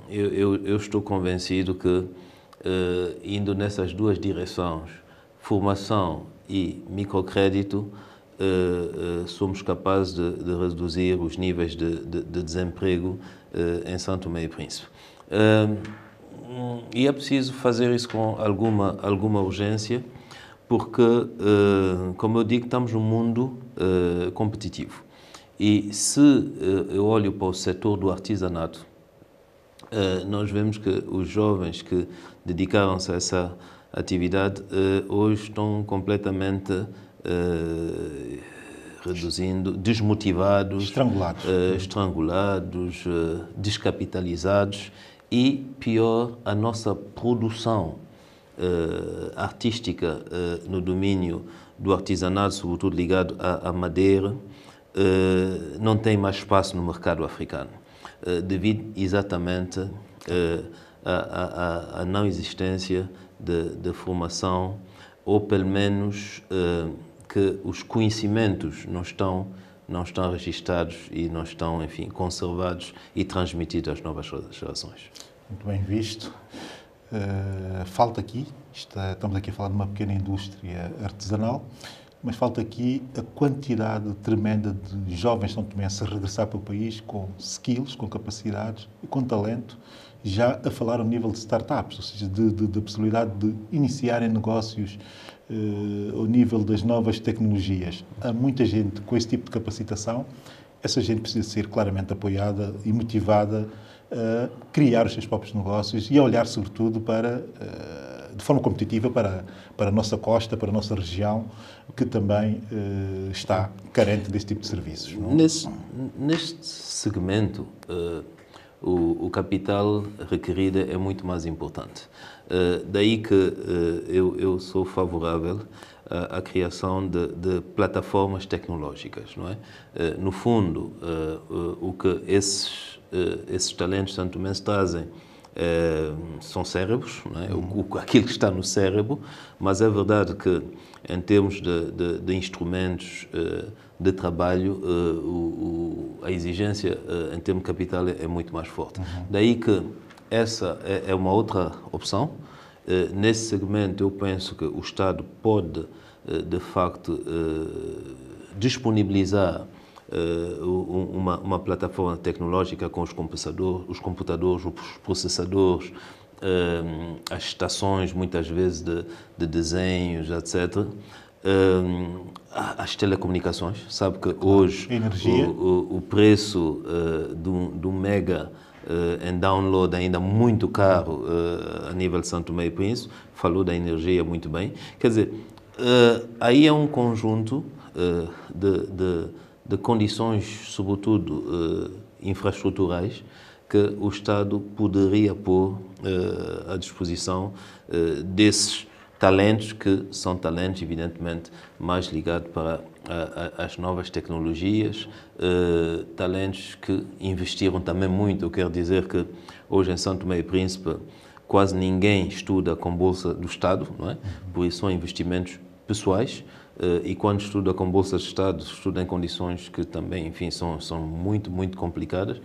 Eu estou convencido que, indo nessas duas direções, formação e microcrédito, somos capazes de reduzir os níveis de desemprego em São Tomé e Príncipe. E é preciso fazer isso com alguma urgência, porque, como eu digo, estamos num mundo competitivo. E se eu olho para o setor do artesanato, nós vemos que os jovens que dedicaram-se a essa atividade hoje estão completamente reduzindo, desmotivados, estrangulados, descapitalizados e, pior, a nossa produção artística no domínio do artesanato, sobretudo ligado à madeira, não tem mais espaço no mercado africano, devido exatamente à não existência de formação, ou pelo menos que os conhecimentos não estão registados e não estão, enfim, conservados e transmitidos às novas gerações. Muito bem visto. Falta aqui, estamos aqui a falar de uma pequena indústria artesanal, mas falta aqui a quantidade tremenda de jovens são-tomenses a regressar para o país com skills, com capacidades e com talento, já a falar ao nível de startups, ou seja, da possibilidade de iniciarem negócios ao nível das novas tecnologias. Há muita gente com esse tipo de capacitação. Essa gente precisa ser claramente apoiada e motivada a criar os seus próprios negócios e a olhar, sobretudo, de forma competitiva para a nossa costa, para a nossa região, que também está carente desse tipo de serviços. Não? Neste segmento, o capital requerido é muito mais importante. Daí que eu sou favorável à criação de plataformas tecnológicas, não é? No fundo, o que esses talentos santomenses trazem são cérebros, não é? Aquilo que está no cérebro, mas é verdade que, em termos de instrumentos de trabalho, a exigência em termos de capital é muito mais forte. Daí que essa é uma outra opção. Nesse segmento, eu penso que o Estado pode, de facto, disponibilizar uma plataforma tecnológica com os computadores, os processadores, as estações, muitas vezes, de desenhos, etc. As telecomunicações. Sabe que hoje o preço de um mega em download ainda muito caro a nível de São Tomé e Príncipe. Falou da energia muito bem. Quer dizer, aí é um conjunto de condições, sobretudo infraestruturais, que o Estado poderia pôr à disposição desses talentos, que são talentos, evidentemente, mais ligados para as novas tecnologias, talentos que investiram também muito. Eu quero dizer que hoje em São Tomé e Príncipe quase ninguém estuda com bolsa do Estado, não é? Por isso são investimentos pessoais, e quando estuda com bolsas de Estado, estuda em condições que também, enfim, são muito, muito complicadas.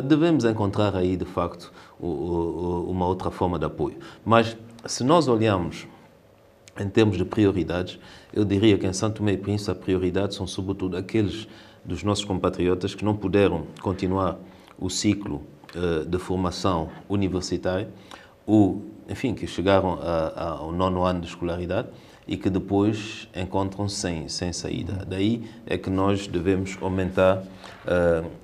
Devemos encontrar aí, de facto, uma outra forma de apoio. Mas, se nós olharmos em termos de prioridades, eu diria que em São Tomé e Príncipe a prioridade são, sobretudo, aqueles dos nossos compatriotas que não puderam continuar o ciclo de formação universitária ou, enfim, que chegaram ao 9º ano de escolaridade e que depois encontram-se sem saída. Daí é que nós devemos aumentar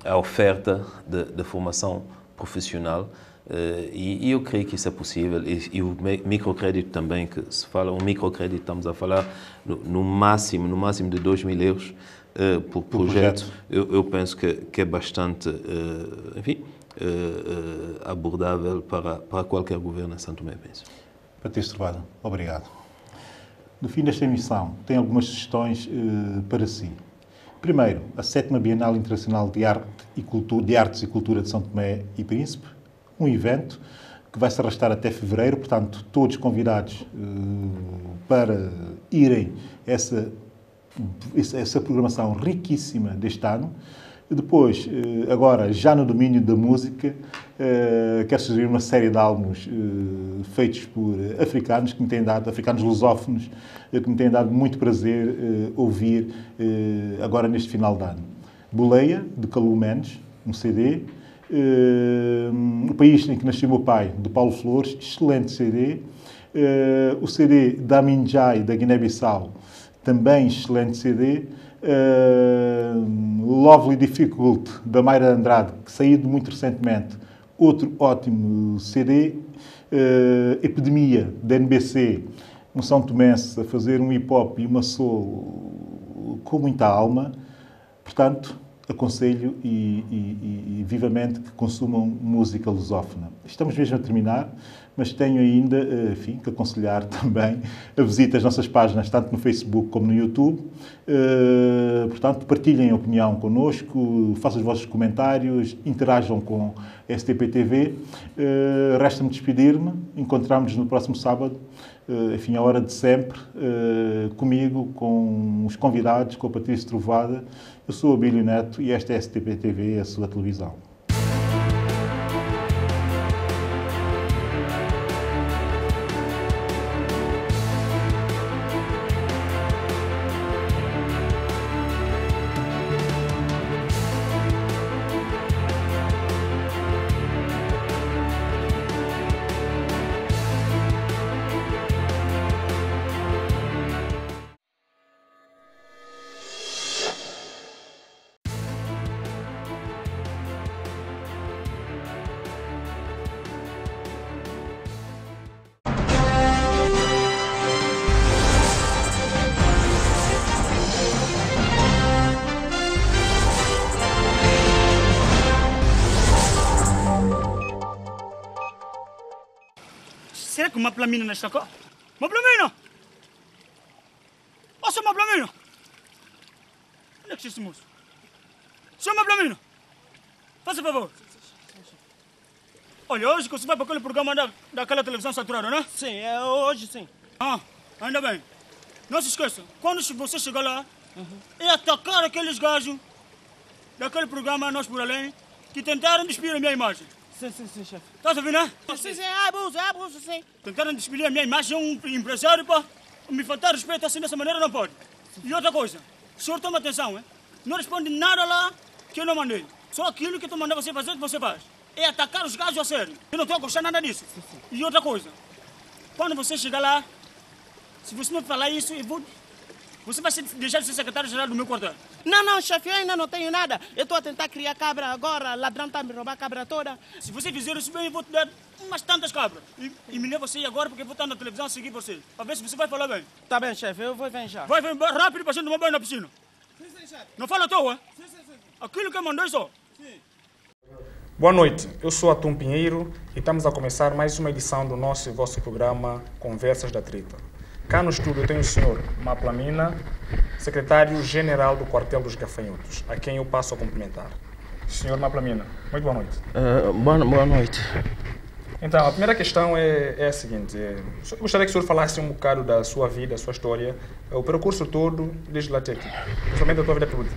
a oferta de formação profissional, e eu creio que isso é possível, e o microcrédito também, que se fala, um microcrédito, estamos a falar no máximo de 2.000 euros por projeto. Eu penso que é bastante, enfim, abordável para qualquer governo em São Tomé e Príncipe. Patrício Trovada, obrigado. No fim desta emissão, tem algumas sugestões para si. Primeiro, a 7ª Bienal Internacional de Artes e Cultura de São Tomé e Príncipe, um evento que vai se arrastar até fevereiro, portanto, todos convidados para irem essa programação riquíssima deste ano. Depois, agora, já no domínio da música, quero sugerir uma série de álbuns feitos por africanos, que me têm dado, africanos lusófonos, que me têm dado muito prazer ouvir agora neste final de ano. Boleia, de Calu Mendes, um CD. O País em que Nasceu Meu Pai, de Paulo Flores, excelente CD. O CD da Aminjai, da Guiné-Bissau, também excelente CD. Lovely Difficult, da Mayra Andrade, que saiu muito recentemente, outro ótimo CD. Epidemia, da NBC, um São Tomense a fazer um hip-hop e uma soul com muita alma. Portanto, aconselho e vivamente que consumam música lusófona. Estamos mesmo a terminar, mas tenho ainda, enfim, que aconselhar também a visita às nossas páginas, tanto no Facebook como no YouTube. Portanto, partilhem a opinião connosco, façam os vossos comentários, interajam com a STP-TV. Resta-me despedir-me. Encontramos-nos no próximo sábado, enfim, a hora de sempre, comigo, com os convidados, com a Patrício Trovada. Eu sou o Abílio Neto e esta é a STP-TV, a sua televisão. Será que uma plamina nesta cor? Uma plamina! Ouça uma plamina! Onde é que está esse moço? Senhor uma plamina! Faça favor! Olha, hoje que você vai para aquele programa daquela televisão saturada, não é? Sim, é hoje sim. Ah, ainda bem. Não se esqueça, quando você chegar lá, é atacar aqueles gajos daquele programa Nós Por Além que tentaram despir a minha imagem. Sim, chefe. Estás a ver, né? Sim, é abuso, sim. Tentaram despir a minha imagem, um empresário, pá. Me faltar respeito assim dessa maneira não pode. E outra coisa, o senhor toma atenção, hein? Não responde nada lá que eu não mandei. Só aquilo que eu mandei você fazer, que você faz. É atacar os gajos a sério. Eu não estou a gostar nada disso. Sim. E outra coisa, quando você chegar lá, se você não falar isso, você vai deixar de ser secretário-geral do meu quartel. Não, chefe, eu ainda não tenho nada. Eu estou a tentar criar cabra agora, ladrão está a me roubar a cabra toda. Se você fizer isso bem, eu vou te dar umas tantas cabras. E me leva você agora, porque eu vou estar na televisão a seguir você. Para ver se você vai falar bem. Tá bem, chefe, eu vou vir já. Vai rápido para a gente tomar banho na piscina. Sim, chefe. Não fala à toa, hein? Sim. Aquilo que eu mandei só. Sim. Boa noite, eu sou Atum Pinheiro e estamos a começar mais uma edição do nosso e vosso programa Conversas da Trita. Cá no estúdio eu tenho o senhor Maplamina, secretário-geral do Quartel dos Gafanhotos, a quem eu passo a cumprimentar. Senhor Maplamina, muito boa noite. Boa noite. Então, a primeira questão é a seguinte. Eu gostaria que o senhor falasse um bocado da sua vida, da sua história, o percurso todo desde lá até aqui, principalmente da tua vida política.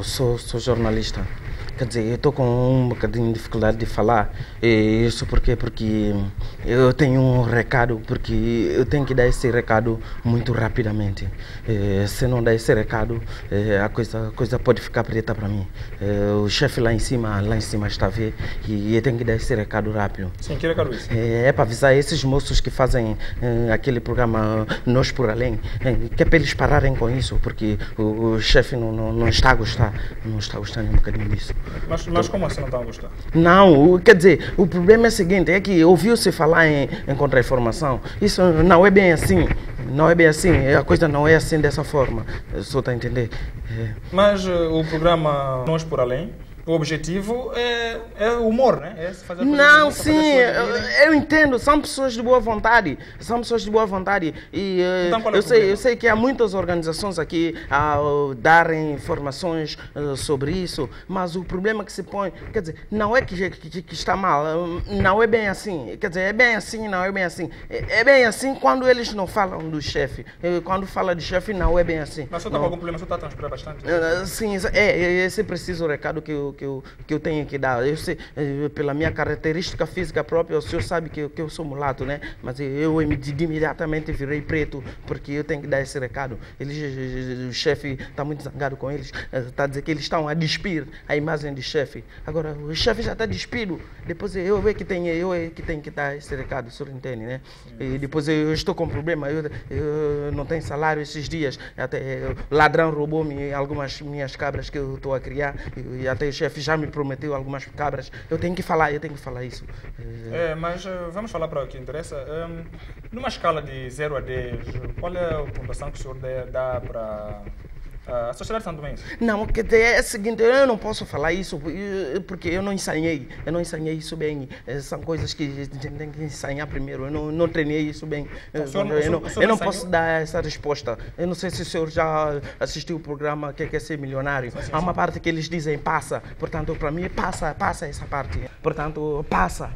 Sou jornalista. Quer dizer, eu estou com um bocadinho de dificuldade de falar. Isso porque eu tenho um recado, porque eu tenho que dar esse recado muito rapidamente. Se não dar esse recado, a coisa pode ficar preta para mim. O chefe lá em cima está a ver e eu tenho que dar esse recado rápido. Sim, que recado isso? É para avisar esses moços que fazem aquele programa Nós por Além, que é para eles pararem com isso, porque o chefe não está a gostar, não está gostando um bocadinho disso. Mas como assim não está a gostar? Não, quer dizer, o problema é o seguinte, é que ouviu-se falar em contra-informação. Isso não é bem assim, não é bem assim, a coisa não é assim dessa forma, só está a entender. Mas o programa Nós por Além, o objetivo é humor, né? É fazer não, sim, eu entendo, são pessoas de boa vontade, e então, eu sei que há muitas organizações aqui a darem informações sobre isso, mas o problema que se põe, quer dizer, não é que está mal, não é bem assim, quer dizer, é bem assim, não é bem assim, é bem assim quando eles não falam do chefe, quando fala de chefe não é bem assim. Mas você está com algum problema, você está a transpirar bastante? Sim, esse é preciso recado que eu tenho que dar. Eu sei, pela minha característica física própria, o senhor sabe que eu sou mulato, né? Mas eu imediatamente virei preto, porque eu tenho que dar esse recado. O chefe está muito zangado com eles, está a dizer que eles estão a despir a imagem de chefe. Agora, o chefe já está despido, depois eu que tenho que dar esse recado, o senhor entende, né? E depois eu estou com problema, eu não tenho salário esses dias, até o ladrão roubou-me algumas minhas cabras que eu estou a criar, e até o chefe já me prometeu algumas cabras. Eu tenho que falar isso. Mas vamos falar para o que interessa. Numa escala de 0 a 10, qual é a pontuação que o senhor dá para a sociedade santomense? Não, é o seguinte, eu não posso falar isso porque eu não ensaiei isso bem. São coisas que tem que ensaiar primeiro. Eu não treinei isso bem. Eu não posso dar essa resposta. Eu não sei se o senhor já assistiu o programa Que Quer Ser Milionário. Há uma parte que eles dizem passa. Portanto, para mim, passa essa parte. Portanto, passa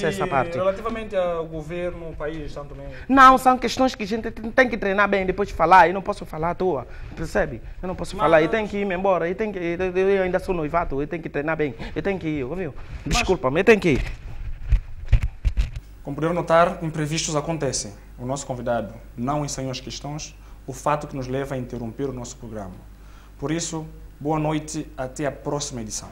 essa parte. Relativamente ao governo, o país, santomense? Não, são questões que a gente tem que treinar bem depois de falar. Eu não posso falar à toa. Percebe? Eu não posso falar, eu tenho que ir embora, eu ainda sou noivado, eu tenho que treinar bem, eu tenho que ir, ouviu? Desculpa-me, eu tenho que ir. Como puderam notar, imprevistos acontecem. O nosso convidado não ensaiou as questões, o fato que nos leva a interromper o nosso programa. Por isso, boa noite, até a próxima edição.